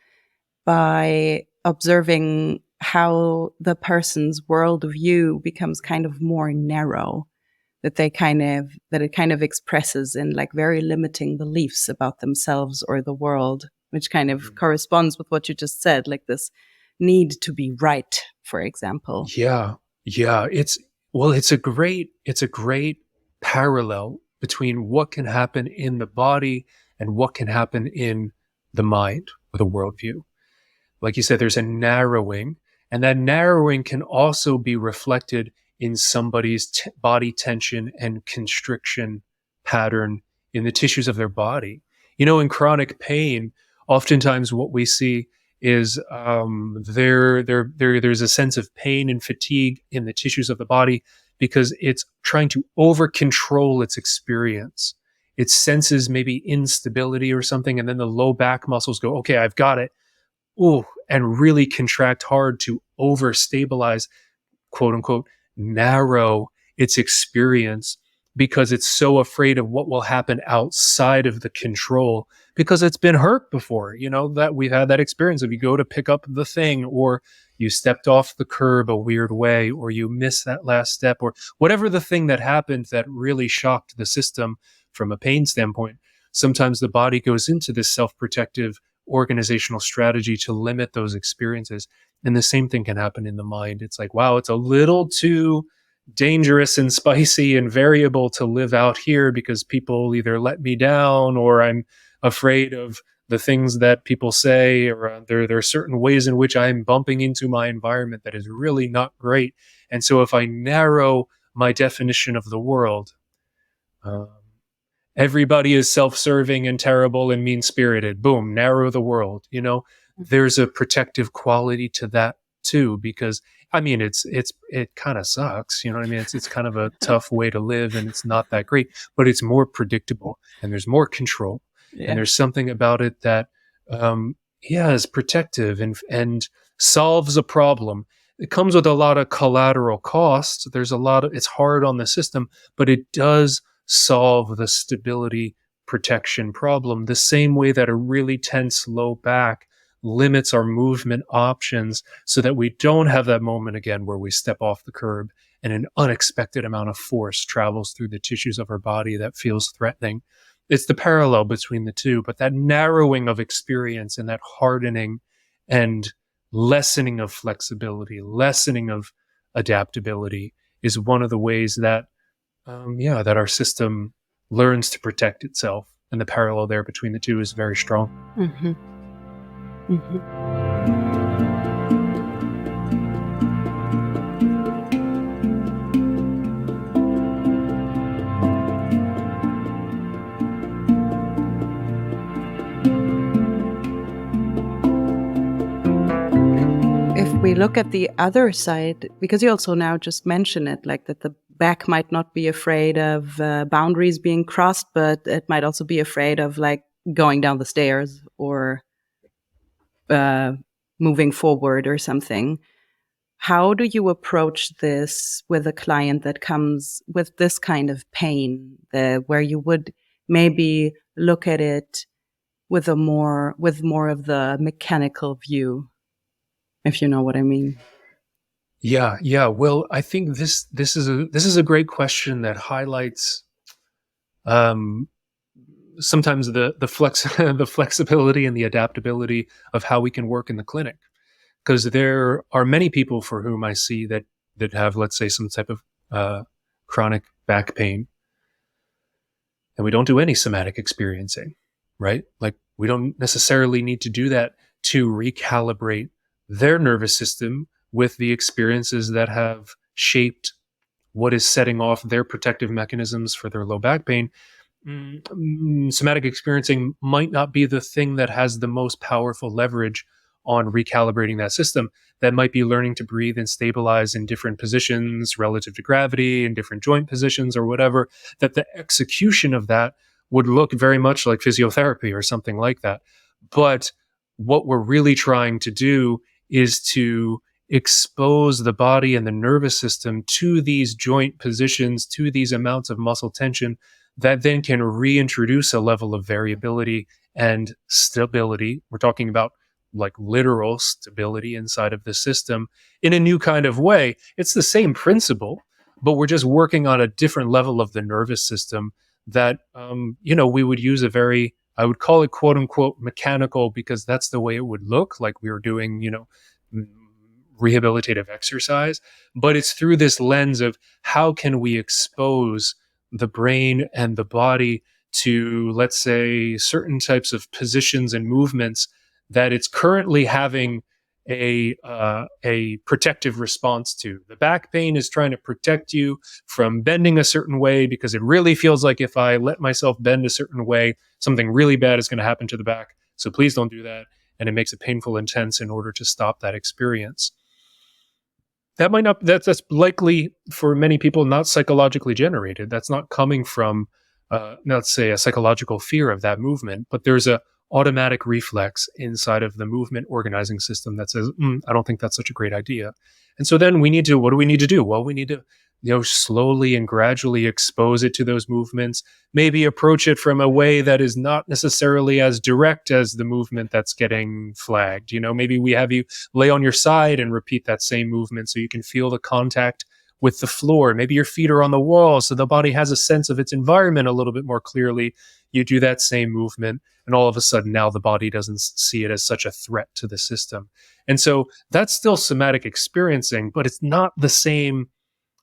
by observing how the person's worldview becomes kind of more narrow, that it kind of expresses in like very limiting beliefs about themselves or the world. which kind of corresponds with what you just said, like this need to be right, for example. Yeah. Yeah. It's a great parallel between what can happen in the body and what can happen in the mind with a worldview. Like you said, there's a narrowing, and that narrowing can also be reflected in somebody's body tension and constriction pattern in the tissues of their body. In chronic pain, oftentimes what we see is there's a sense of pain and fatigue in the tissues of the body because it's trying to over control its experience. It senses maybe instability or something, and then the low back muscles go, okay, I've got it. Ooh, and really contract hard to over stabilize, quote unquote, narrow its experience because it's so afraid of what will happen outside of the control because it's been hurt before. That we've had that experience of you go to pick up the thing, or you stepped off the curb a weird way, or you missed that last step, or whatever the thing that happened that really shocked the system from a pain standpoint. Sometimes the body goes into this self-protective organizational strategy to limit those experiences. And the same thing can happen in the mind. It's like, wow, it's a little too dangerous and spicy and variable to live out here because people either let me down, or I'm afraid of the things that people say, or there are certain ways in which I'm bumping into my environment that is really not great. And so if I narrow my definition of the world, everybody is self-serving and terrible and mean-spirited. Boom, narrow the world. There's a protective quality to that too, because it kind of sucks. You know what I mean? It's kind of a tough way to live, and it's not that great, but it's more predictable and there's more control. Yeah. And there's something about it that, is protective and solves a problem. It comes with a lot of collateral costs. It's hard on the system, but it does solve the stability protection problem the same way that a really tense low back limits our movement options so that we don't have that moment again where we step off the curb and an unexpected amount of force travels through the tissues of our body that feels threatening. It's the parallel between the two, but that narrowing of experience and that hardening and lessening of flexibility, lessening of adaptability is one of the ways that that our system learns to protect itself. And the parallel there between the two is very strong. Mm-hmm. Mm-hmm. If we look at the other side, because you also now just mentioned it, like that the back might not be afraid of boundaries being crossed, but it might also be afraid of like going down the stairs or moving forward or something. How do you approach this with a client that comes with this kind of pain, where you would maybe look at it with more of the mechanical view, if you know what I mean? Yeah. Well, I think this is a great question that highlights sometimes the flexibility and the adaptability of how we can work in the clinic, because there are many people for whom I see that have, let's say, some type of chronic back pain, and we don't do any somatic experiencing, right? Like, we don't necessarily need to do that to recalibrate their nervous system with the experiences that have shaped what is setting off their protective mechanisms for their low back pain. Somatic experiencing might not be the thing that has the most powerful leverage on recalibrating that system. That might be learning to breathe and stabilize in different positions relative to gravity, in different joint positions or whatever, that the execution of that would look very much like physiotherapy or something like that. But what we're really trying to do is to expose the body and the nervous system to these joint positions, to these amounts of muscle tension that then can reintroduce a level of variability and stability. We're talking about like literal stability inside of the system in a new kind of way. It's the same principle, but we're just working on a different level of the nervous system that, we would use a very I would call it quote unquote mechanical because that's the way it would look, like we were doing, rehabilitative exercise. But it's through this lens of how can we expose the brain and the body to, let's say, certain types of positions and movements that it's currently having a protective response to. The back pain is trying to protect you from bending a certain way because it really feels like if I let myself bend a certain way, something really bad is going to happen to the back. So please don't do that. And it makes it painful, intense in order to stop that experience. That might not, that's likely for many people not psychologically generated. That's not coming from, let's say, a psychological fear of that movement, but there's a automatic reflex inside of the movement organizing system that says, I don't think that's such a great idea. And so then what do we need to do? Well, we need to, slowly and gradually expose it to those movements, maybe approach it from a way that is not necessarily as direct as the movement that's getting flagged. Maybe we have you lay on your side and repeat that same movement so you can feel the contact with the floor. Maybe your feet are on the wall so the body has a sense of its environment a little bit more clearly. You do that same movement, and all of a sudden now the body doesn't see it as such a threat to the system. And so that's still somatic experiencing, but it's not the same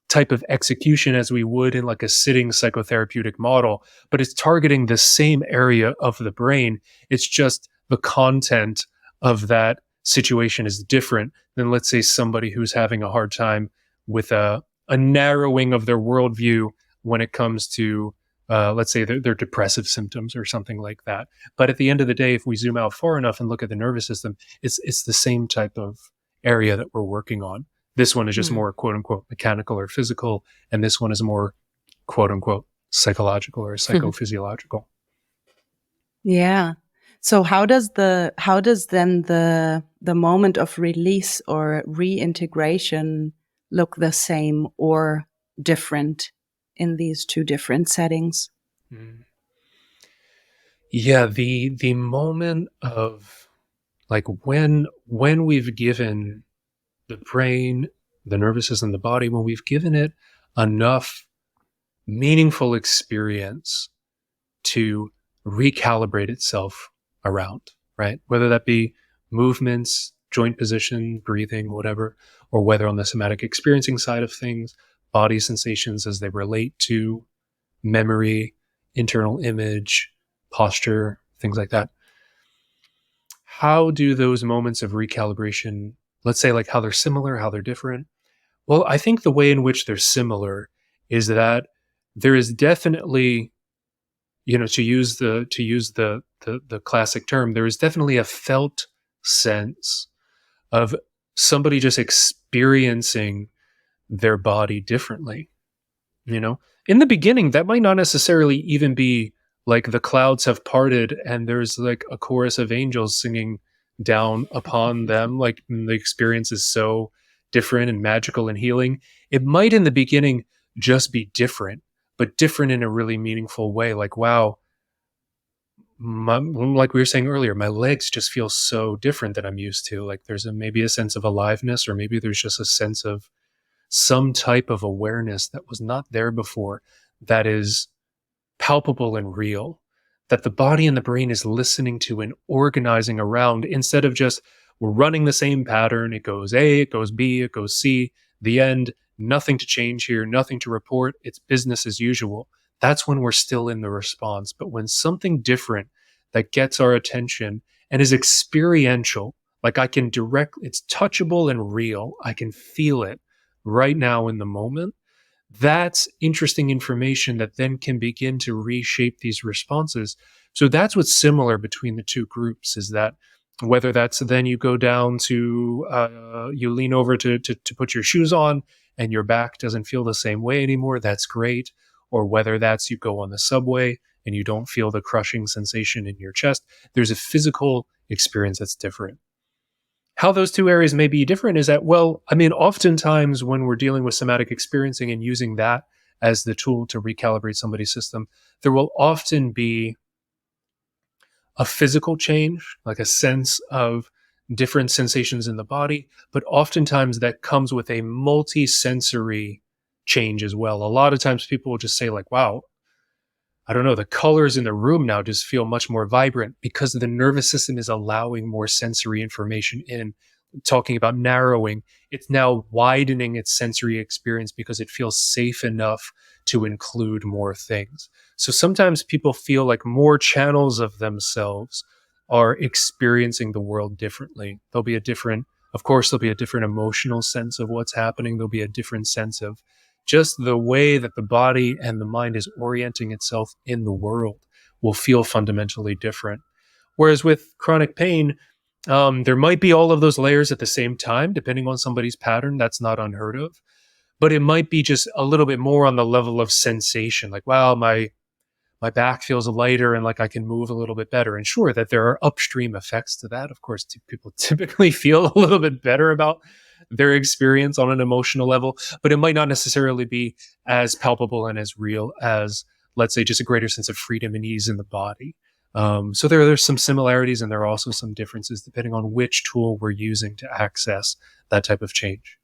type of execution as we would in like a sitting psychotherapeutic model, but it's targeting the same area of the brain. It's just the content of that situation is different than, let's say, somebody who's having a hard time with a narrowing of their worldview when it comes to, let's say, their depressive symptoms or something like that. But at the end of the day, if we zoom out far enough and look at the nervous system, it's the same type of area that we're working on. This one is just more quote unquote mechanical or physical, and this one is more quote unquote psychological or psychophysiological. Yeah. So how does then the moment of release or reintegration look the same or different in these two different settings? Yeah, the moment of like when we've given the brain, the nervous system, the body, when we've given it enough meaningful experience to recalibrate itself around, right? Whether that be movements, joint position, breathing, whatever, or whether on the somatic experiencing side of things, body sensations as they relate to memory, internal image, posture, things like that. How do those moments of recalibration, let's say like how they're similar, how they're different? Well, I think the way in which they're similar is that there is definitely, to use the classic term, there is definitely a felt sense of somebody just experiencing their body differently. In the beginning, that might not necessarily even be like the clouds have parted and there's like a chorus of angels singing down upon them. Like the experience is so different and magical and healing. It might in the beginning just be different, but different in a really meaningful way. Like, wow, like we were saying earlier, my legs just feel so different than I'm used to. Like there's maybe a sense of aliveness, or maybe there's just a sense of some type of awareness that was not there before, that is palpable and real, that the body and the brain is listening to and organizing around, instead of just we're running the same pattern. It goes A, it goes B, it goes C, the end, nothing to change here, nothing to report. It's business as usual. That's when we're still in the response. But when something different that gets our attention and is experiential, like it's touchable and real, I can feel it right now in the moment, that's interesting information that then can begin to reshape these responses. So that's what's similar between the two groups, is that whether that's then you go down to, you lean over to put your shoes on and your back doesn't feel the same way anymore, that's great. Or whether that's you go on the subway and you don't feel the crushing sensation in your chest, there's a physical experience that's different. How those two areas may be different is that, well, I mean, oftentimes when we're dealing with somatic experiencing and using that as the tool to recalibrate somebody's system, there will often be a physical change, like a sense of different sensations in the body, but oftentimes that comes with a multi-sensory change as well. A lot of times people will just say like, wow, I don't know, the colors in the room now just feel much more vibrant because the nervous system is allowing more sensory information in. Talking about narrowing, it's now widening its sensory experience because it feels safe enough to include more things. So sometimes people feel like more channels of themselves are experiencing the world differently. Of course, there'll be a different emotional sense of what's happening. There'll be a different sense of just the way that the body and the mind is orienting itself in the world will feel fundamentally different. Whereas with chronic pain, there might be all of those layers at the same time, depending on somebody's pattern. That's not unheard of. But it might be just a little bit more on the level of sensation, like, wow, my back feels lighter and like I can move a little bit better. And sure that there are upstream effects to that. Of course, people typically feel a little bit better about their experience on an emotional level, but it might not necessarily be as palpable and as real as, let's say, just a greater sense of freedom and ease in the body. So there's some similarities and there are also some differences depending on which tool we're using to access that type of change.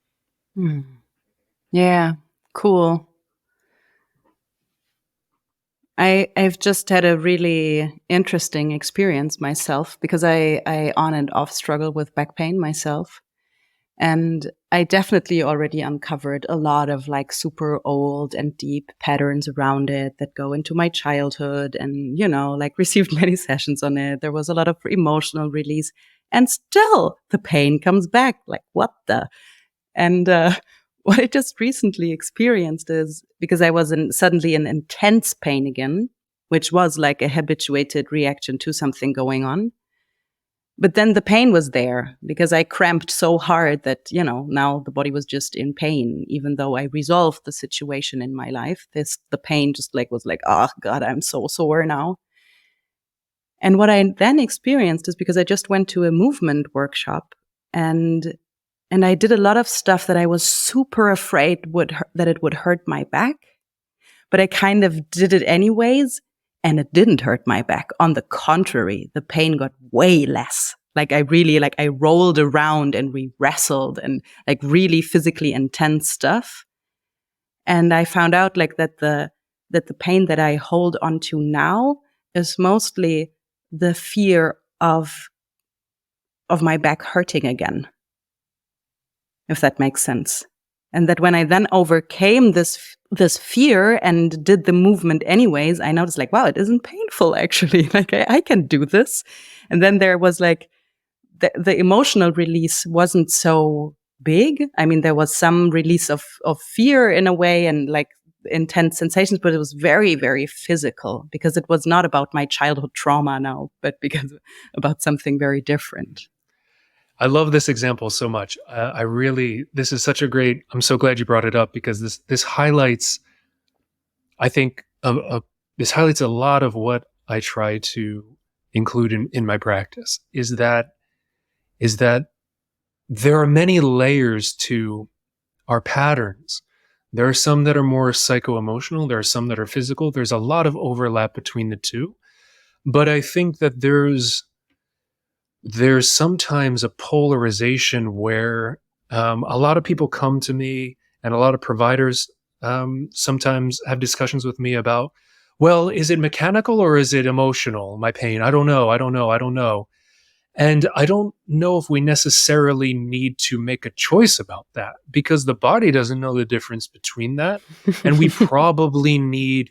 Yeah, cool. I've just had a really interesting experience myself because I on and off struggle with back pain myself. And I definitely already uncovered a lot of like super old and deep patterns around it that go into my childhood and, like received many sessions on it. There was a lot of emotional release and still the pain comes back. Like, what the? And what I just recently experienced is because I was suddenly in intense pain again, which was like a habituated reaction to something going on. But then the pain was there because I cramped so hard that, now the body was just in pain, even though I resolved the situation in my life. The pain just was like, oh God, I'm so sore now. And what I then experienced is because I just went to a movement workshop and I did a lot of stuff that I was super afraid that it would hurt my back, but I kind of did it anyways. And it didn't hurt my back. On the contrary, the pain got way less. I rolled around and we wrestled and really physically intense stuff. And I found out that the pain that I hold onto now is mostly the fear of my back hurting again, if that makes sense. And that when I then overcame this fear and did the movement anyways, I noticed wow, it isn't painful actually. I can do this. And then there was the emotional release wasn't so big. I mean, there was some release of fear in a way and intense sensations, but it was very, very physical because it was not about my childhood trauma now, but about something very different. I love this example so much. This is such a great, I'm so glad you brought it up because this highlights, I think, this highlights a lot of what I try to include in my practice is that there are many layers to our patterns. There are some that are more psycho-emotional. There are some that are physical. There's a lot of overlap between the two. But I think that there's sometimes a polarization where a lot of people come to me and a lot of providers sometimes have discussions with me about, well, is it mechanical or is it emotional, my pain? I don't know. And I don't know if we necessarily need to make a choice about that because the body doesn't know the difference between that. And we probably need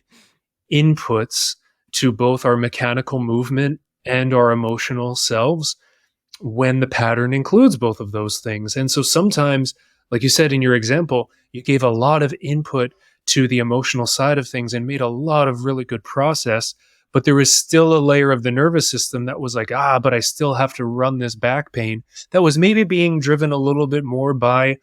inputs to both our mechanical movement and our emotional selves when the pattern includes both of those things. And so sometimes, like you said in your example, you gave a lot of input to the emotional side of things and made a lot of really good process, but there was still a layer of the nervous system that was like, but I still have to run this back pain that was maybe being driven a little bit more by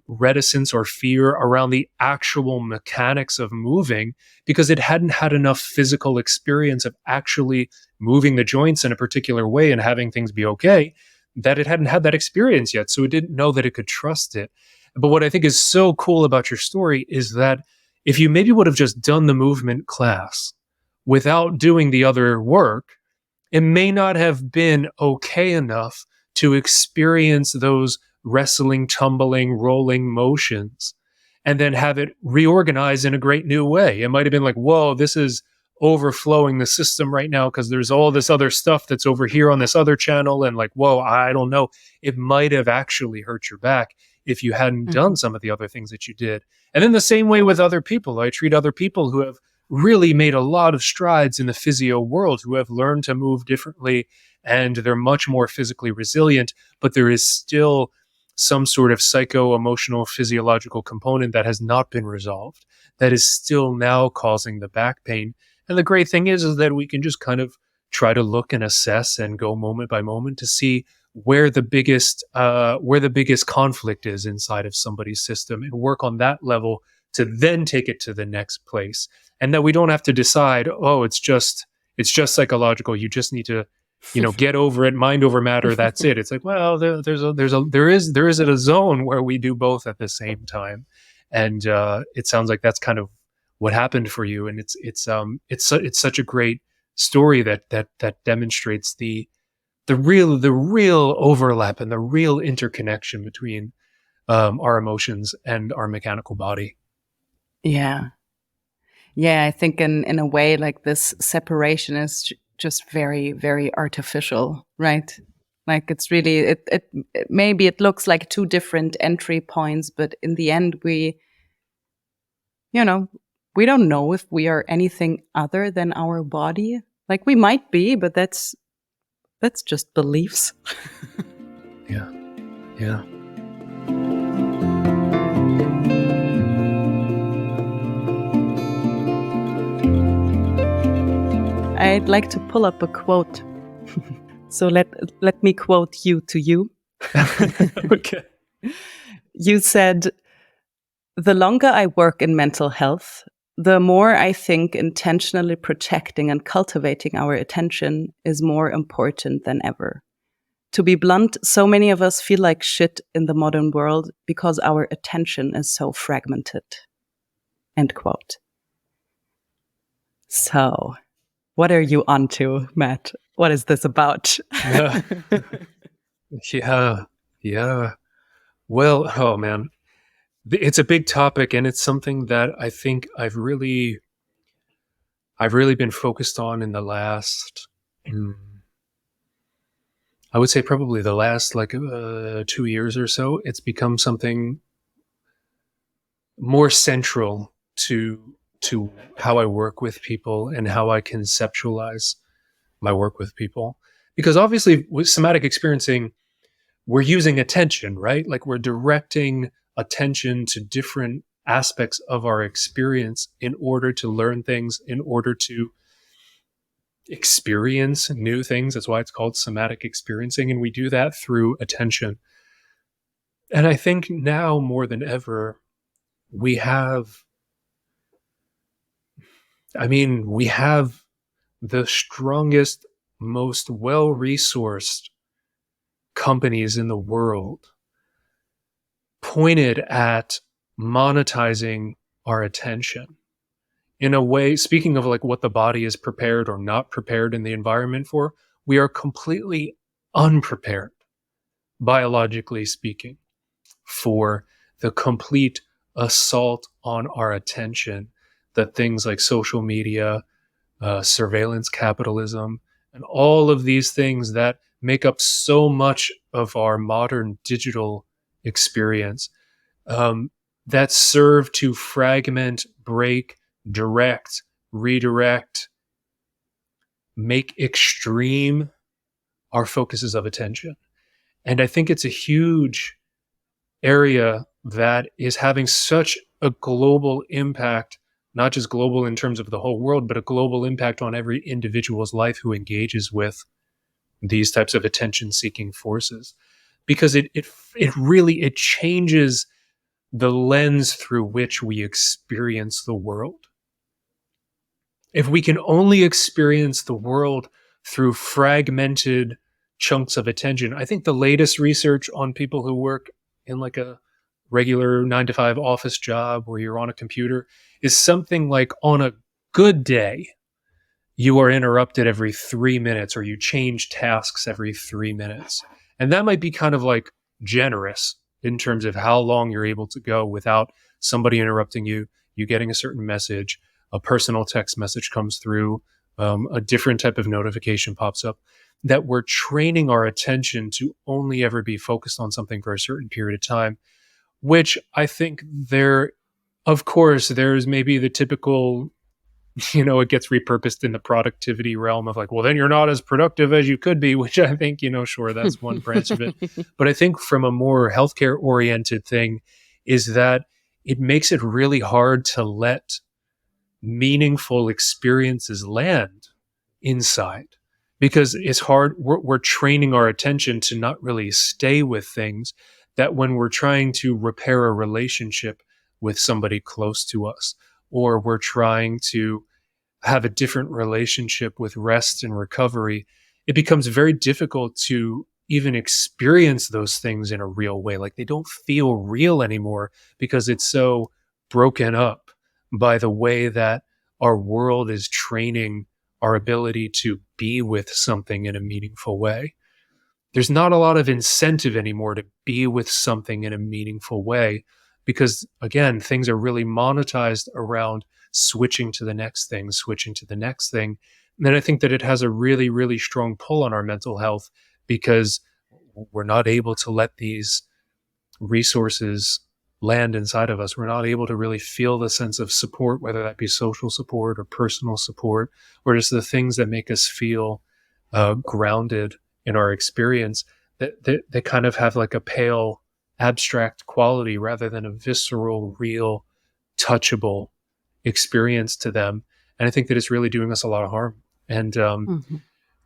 reticence or fear around the actual mechanics of moving because it hadn't had enough physical experience of actually moving the joints in a particular way and having things be okay, that it hadn't had that experience yet. So it didn't know that it could trust it. But what I think is so cool about your story is that if you maybe would have just done the movement class without doing the other work, it may not have been okay enough to experience those wrestling, tumbling, rolling motions and then have it reorganized in a great new way. It might have been like, whoa, this is overflowing the system right now because there's all this other stuff that's over here on this other channel, and like, whoa, I don't know, it might have actually hurt your back if you hadn't done Mhm. some of the other things that you did. And in the same way with other people, I treat other people who have really made a lot of strides in the physio world, who have learned to move differently, and they're much more physically resilient, but there is still some sort of psycho-emotional physiological component that has not been resolved, that is still now causing the back pain. And the great thing is that we can just kind of try to look and assess and go moment by moment to see where the biggest conflict is inside of somebody's system, and work on that level to then take it to the next place. And that we don't have to decide, oh, it's just psychological. You just need to, get over it, mind over matter. That's it. It's like, well, there is a zone where we do both at the same time, and it sounds like that's kind of what happened for you. And it's such a great story that demonstrates the real overlap and the real interconnection between our emotions and our mechanical body. Yeah. Yeah, I think in a way, like, this separation is just very, very artificial, right? Like, it's really it maybe it looks like two different entry points, but in the end, you know, we don't know if we are anything other than our body. Like, we might be, but that's just beliefs. Yeah, yeah. I'd like to pull up a quote. So let me quote you to you. Okay. You said, "The longer I work in mental health, the more I think intentionally protecting and cultivating our attention is more important than ever. To be blunt, so many of us feel like shit in the modern world because our attention is so fragmented." End quote. So, what are you onto, Matt? What is this about? Yeah, yeah, yeah. Well, oh man, it's a big topic, and it's something that I think I've really been focused on in the last, I would say probably the last like 2 years or so. It's become something more central to how I work with people and how I conceptualize my work with people. Because obviously, with somatic experiencing, we're using attention, right? Like, we're directing attention to different aspects of our experience in order to learn things, in order to experience new things. That's why it's called somatic experiencing. And we do that through attention. And I think now more than ever, we have, we have the strongest, most well resourced companies in the world pointed at monetizing our attention in a way. Speaking of like what the body is prepared or not prepared in the environment for, we are completely unprepared, biologically speaking, for the complete assault on our attention that things like social media, surveillance capitalism, and all of these things that make up so much of our modern digital experience, that serve to fragment, break, direct, redirect, make extreme our focuses of attention. And I think it's a huge area that is having such a global impact, not just global in terms of the whole world, but a global impact on every individual's life who engages with these types of attention seeking forces. Because it changes the lens through which we experience the world. If we can only experience the world through fragmented chunks of attention, I think the latest research on people who work in like a regular 9 to 5 office job where you're on a computer is something like, on a good day, you are interrupted every 3 minutes, or you change tasks every 3 minutes. And that might be kind of like generous in terms of how long you're able to go without somebody interrupting you, you getting a certain message, a personal text message comes through, a different type of notification pops up, that we're training our attention to only ever be focused on something for a certain period of time, which I think of course, there's maybe the typical, it gets repurposed in the productivity realm of like, well, then you're not as productive as you could be, which I think, sure, that's one branch of it. But I think from a more healthcare oriented thing is that it makes it really hard to let meaningful experiences land inside, because it's hard. We're training our attention to not really stay with things, that when we're trying to repair a relationship with somebody close to us, or we're trying to have a different relationship with rest and recovery, it becomes very difficult to even experience those things in a real way. Like, they don't feel real anymore because it's so broken up by the way that our world is training our ability to be with something in a meaningful way. There's not a lot of incentive anymore to be with something in a meaningful way because, again, things are really monetized around switching to the next thing, switching to the next thing. And then I think that it has a really, really strong pull on our mental health because we're not able to let these resources land inside of us. We're not able to really feel the sense of support, whether that be social support or personal support, or just the things that make us feel grounded in our experience, that kind of have like a pale, abstract quality rather than a visceral, real, touchable experience to them. And I think that it's really doing us a lot of harm. And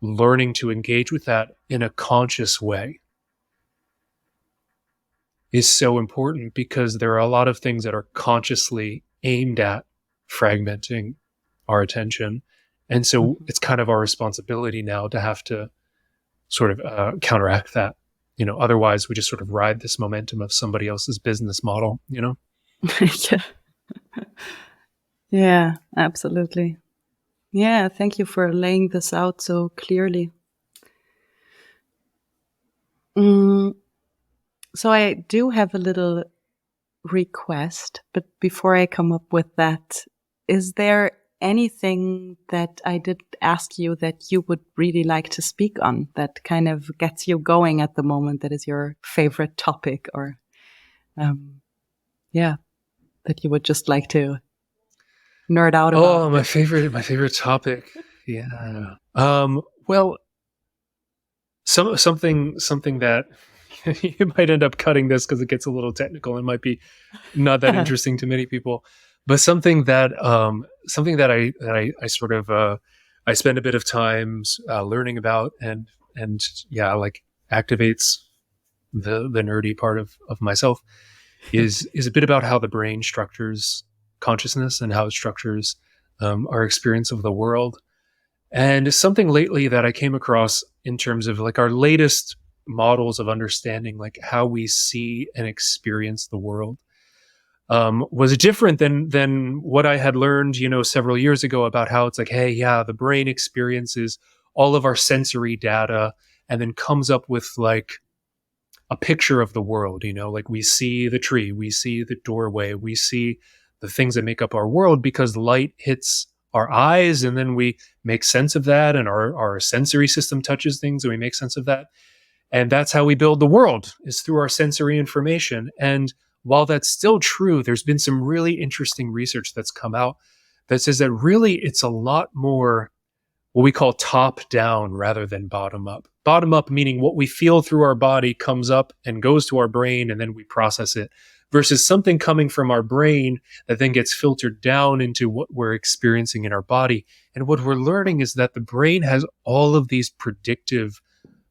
learning to engage with that in a conscious way is so important, because there are a lot of things that are consciously aimed at fragmenting our attention. And so it's kind of our responsibility now to have to sort of counteract that. Otherwise we just sort of ride this momentum of somebody else's business model, Yeah. Yeah, absolutely. Yeah, thank you for laying this out so clearly. So I do have a little request, but before I come up with that, is there anything that I did ask you that you would really like to speak on that kind of gets you going at the moment, that is your favorite topic, or that you would just like to nerd out about? Oh, my favorite topic. Yeah. Well, something that you might end up cutting this because it gets a little technical and might be not that interesting to many people, but something that I sort of I spend a bit of time learning about, and like activates the nerdy part of myself is a bit about how the brain structures consciousness and how it structures our experience of the world. And something lately that I came across in terms of like our latest models of understanding like how we see and experience the world was different than what I had learned, several years ago, about how it's like, hey, yeah, the brain experiences all of our sensory data and then comes up with like a picture of the world, like we see the tree, we see the doorway, we see the things that make up our world because light hits our eyes, and then we make sense of that, and our sensory system touches things and we make sense of that. And that's how we build the world, is through our sensory information. And while that's still true, there's been some really interesting research that's come out that says that really it's a lot more what we call top down rather than bottom up. Bottom up meaning what we feel through our body comes up and goes to our brain and then we process it, versus something coming from our brain that then gets filtered down into what we're experiencing in our body. And what we're learning is that the brain has all of these predictive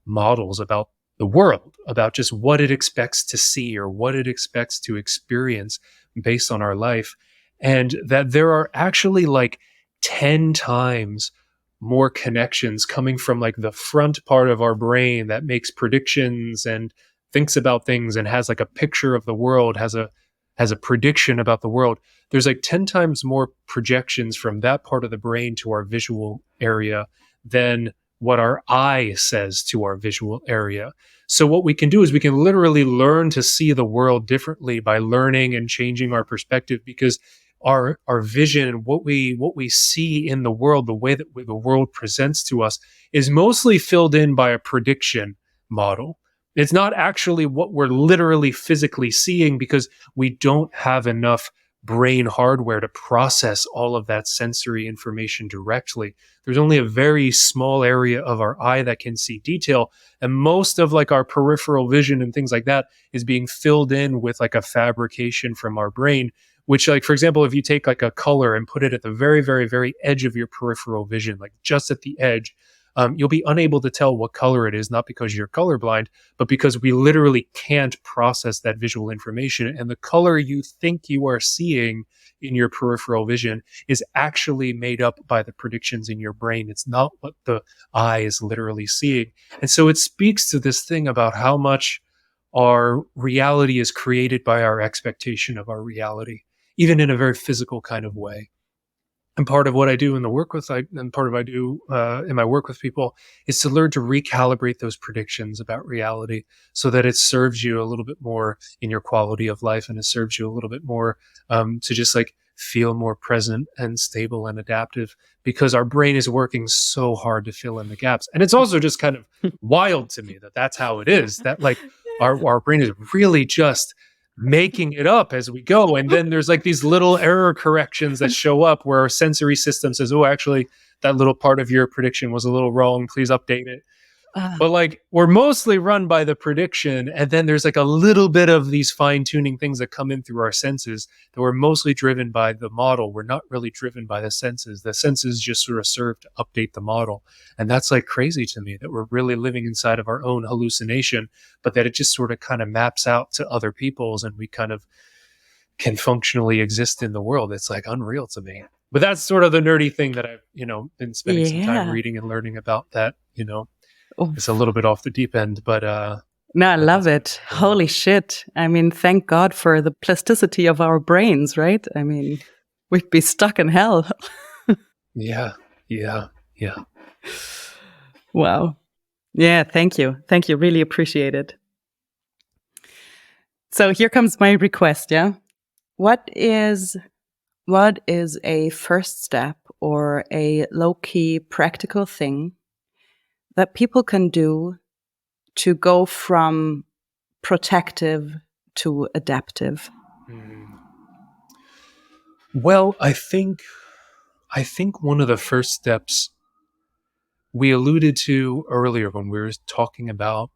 models about the world, about just what it expects to see or what it expects to experience based on our life. And that there are actually like 10 times more connections coming from like the front part of our brain that makes predictions and thinks about things and has like a picture of the world, has a prediction about the world. There's like 10 times more projections from that part of the brain to our visual area than what our eye says to our visual area. So what we can do is we can literally learn to see the world differently by learning and changing our perspective, because our vision and what we see in the world, the way that the world presents to us, is mostly filled in by a prediction model. It's not actually what we're literally physically seeing, because we don't have enough brain hardware to process all of that sensory information directly. There's only a very small area of our eye that can see detail, and most of like our peripheral vision and things like that is being filled in with like a fabrication from our brain, which, like, for example, if you take like a color and put it at the very, very, very edge of your peripheral vision, like just at the edge, you'll be unable to tell what color it is, not because you're colorblind, but because we literally can't process that visual information. And the color you think you are seeing in your peripheral vision is actually made up by the predictions in your brain. It's not what the eye is literally seeing. And so it speaks to this thing about how much our reality is created by our expectation of our reality, even in a very physical kind of way. And part of what I do in the work with, and part of what I do in my work with people, is to learn to recalibrate those predictions about reality so that it serves you a little bit more in your quality of life, and it serves you a little bit more to just like feel more present and stable and adaptive, because our brain is working so hard to fill in the gaps. And it's also just kind of wild to me that that's how it is, that like our brain is really just making it up as we go. And then there's like these little error corrections that show up where our sensory system says, oh, actually, that little part of your prediction was a little wrong. Please update it. But like, we're mostly run by the prediction. And then there's like a little bit of these fine tuning things that come in through our senses that we're mostly driven by the model. We're not really driven by the senses. The senses just sort of serve to update the model. And that's like crazy to me, that we're really living inside of our own hallucination, but that it just sort of kind of maps out to other people's, and we kind of can functionally exist in the world. It's like unreal to me. But that's sort of the nerdy thing that I've, been spending some time reading and learning about, that, it's a little bit off the deep end, but no, I love it. Holy shit. I mean, thank God for the plasticity of our brains, right? I mean, we'd be stuck in hell. Yeah. Wow. Yeah, thank you. Thank you. Really appreciate it. So here comes my request, yeah? What is a first step or a low-key practical thing that people can do to go from protective to adaptive? Well, I think one of the first steps we alluded to earlier when we were talking about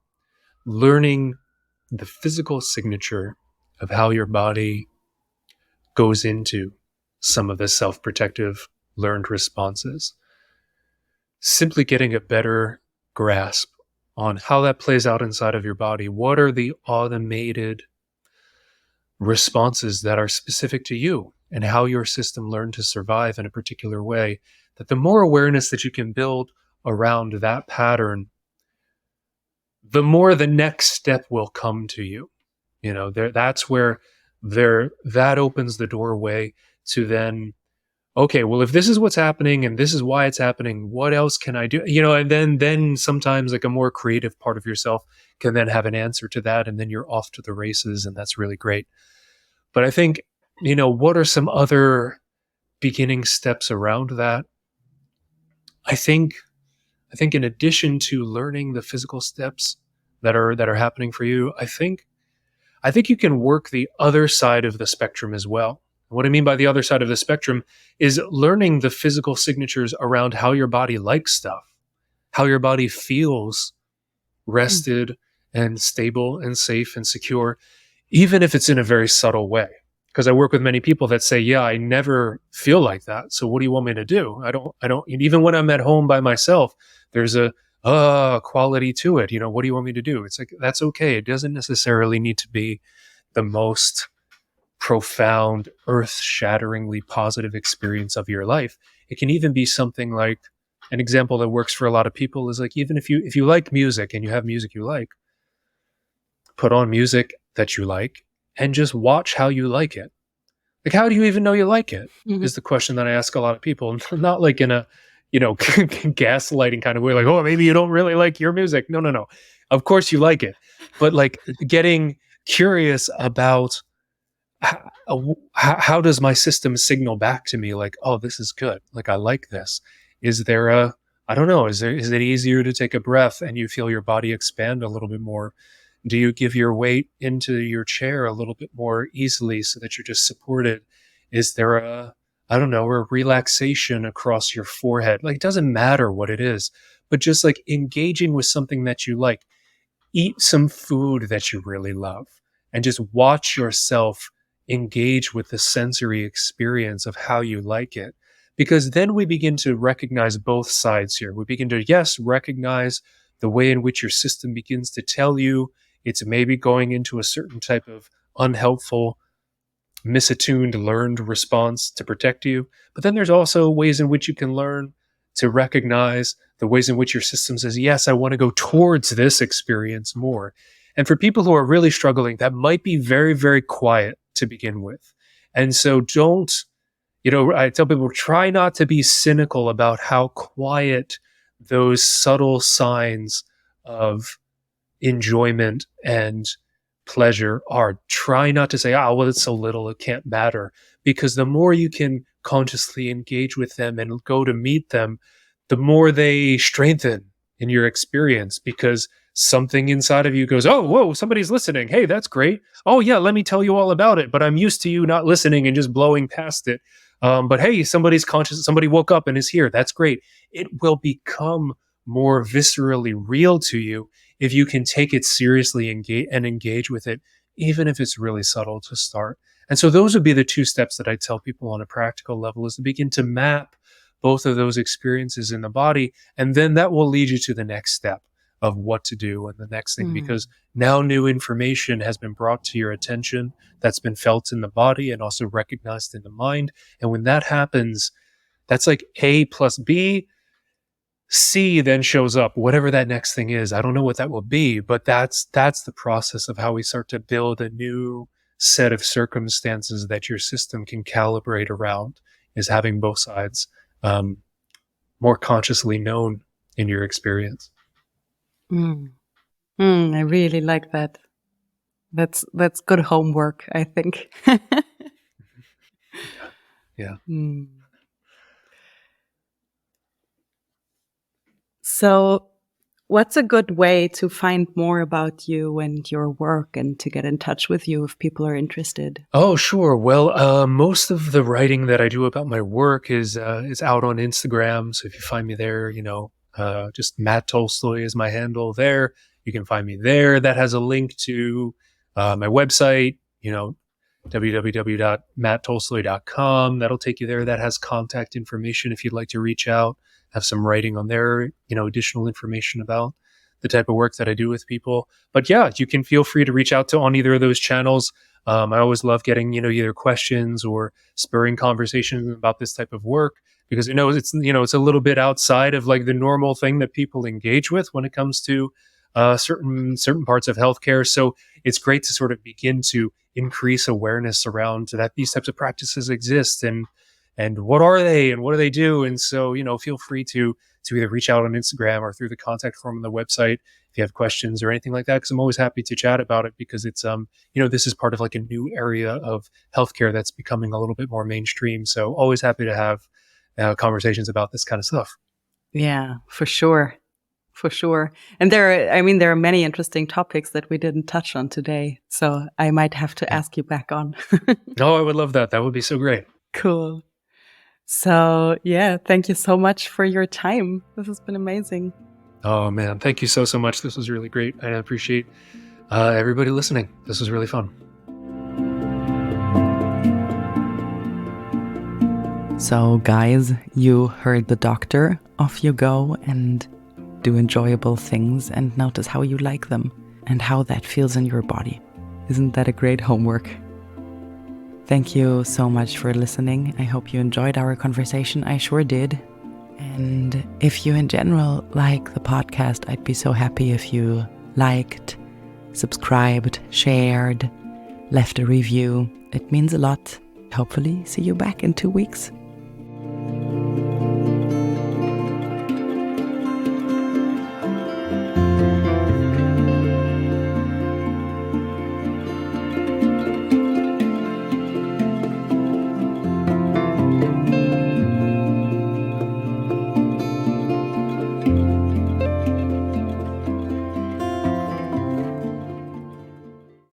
learning the physical signature of how your body goes into some of the self-protective learned responses. Simply getting a better grasp on how that plays out inside of your body. What are the automated responses that are specific to you and how your system learned to survive in a particular way? That the more awareness that you can build around that pattern, the more the next step will come to you. That's where that opens the doorway to then, okay, well, if this is what's happening and this is why it's happening, what else can I do? And then sometimes like a more creative part of yourself can then have an answer to that, and then you're off to the races, and that's really great. But I think, what are some other beginning steps around that? I think in addition to learning the physical steps that are happening for you, I think you can work the other side of the spectrum as well. What I mean by the other side of the spectrum is learning the physical signatures around how your body likes stuff, how your body feels rested and stable and safe and secure, even if it's in a very subtle way. Because I work with many people that say, yeah, I never feel like that. So what do you want me to do? I don't, even when I'm at home by myself, there's a quality to it. What do you want me to do? It's like, that's okay. It doesn't necessarily need to be the most profound, earth-shatteringly positive experience of your life. It can even be something like, an example that works for a lot of people is like, even if you like music and you have music you like, put on music that you like and just watch how you like it. Like, how do you even know you like it? Is the question that I ask a lot of people. Not like in a, gaslighting kind of way, like, oh, maybe you don't really like your music. No. Of course you like it. But like getting curious about how does my system signal back to me like, oh, this is good, like I like this? Is there a, I don't know, is it easier to take a breath and you feel your body expand a little bit more? Do you give your weight into your chair a little bit more easily so that you're just supported? Is there a, I don't know, a relaxation across your forehead? Like, it doesn't matter what it is, but just like engaging with something that you like. Eat some food that you really love and just watch yourself engage with the sensory experience of how you like it. Because then we begin to recognize both sides here. We begin to, yes, recognize the way in which your system begins to tell you it's maybe going into a certain type of unhelpful, misattuned, learned response to protect you. But then there's also ways in which you can learn to recognize the ways in which your system says, yes, I want to go towards this experience more. And for people who are really struggling, that might be very, very quiet to begin with. And so don't, I tell people, try not to be cynical about how quiet those subtle signs of enjoyment and pleasure are. Try not to say, well, it's so little, it can't matter. Because the more you can consciously engage with them and go to meet them, the more they strengthen in your experience, because something inside of you goes, oh, whoa, somebody's listening. Hey, that's great. Oh, yeah, let me tell you all about it. But I'm used to you not listening and just blowing past it. But hey, somebody's conscious, somebody woke up and is here. That's great. It will become more viscerally real to you if you can take it seriously and engage with it, even if it's really subtle to start. And so those would be the two steps that I tell people on a practical level, is to begin to map both of those experiences in the body. And then that will lead you to the next step of what to do and the next thing, because now new information has been brought to your attention that's been felt in the body and also recognized in the mind. And when that happens, that's like A plus B. C then shows up, whatever that next thing is. I don't know what that will be, but that's the process of how we start to build a new set of circumstances that your system can calibrate around, is having both sides more consciously known in your experience. I really like that. That's good homework, I think. Yeah. So what's a good way to find more about you and your work and to get in touch with you if people are interested? Oh, sure. Well, most of the writing that I do about my work is out on Instagram. So if you find me there, just Matt Tolstoy is my handle there. You can find me there. That has a link to my website, www.matttolstoy.com. That'll take you there. That has contact information if you'd like to reach out. Have some writing on there, additional information about the type of work that I do with people. But yeah, you can feel free to reach out to on either of those channels. I always love getting, either questions or spurring conversations about this type of work, because it's a little bit outside of like the normal thing that people engage with when it comes to certain parts of healthcare. So it's great to sort of begin to increase awareness around that these types of practices exist, and what are they and what do they do? And so, feel free to either reach out on Instagram or through the contact form on the website if you have questions or anything like that, because I'm always happy to chat about it, because it's, this is part of like a new area of healthcare that's becoming a little bit more mainstream. So always happy to have conversations about this kind of stuff. Yeah, for sure. For sure. And there are many interesting topics that we didn't touch on today. So I might have to ask you back on. Oh, I would love that. That would be so great. Cool. So yeah, thank you so much for your time. This has been amazing. Oh man, thank you so much. This was really great. I appreciate everybody listening. This was really fun. So guys, you heard the doctor. Off you go and do enjoyable things and notice how you like them and how that feels in your body. Isn't that a great homework? Thank you so much for listening. I hope you enjoyed our conversation. I sure did. And if you in general like the podcast, I'd be so happy if you liked, subscribed, shared, left a review. It means a lot. Hopefully see you back in 2 weeks.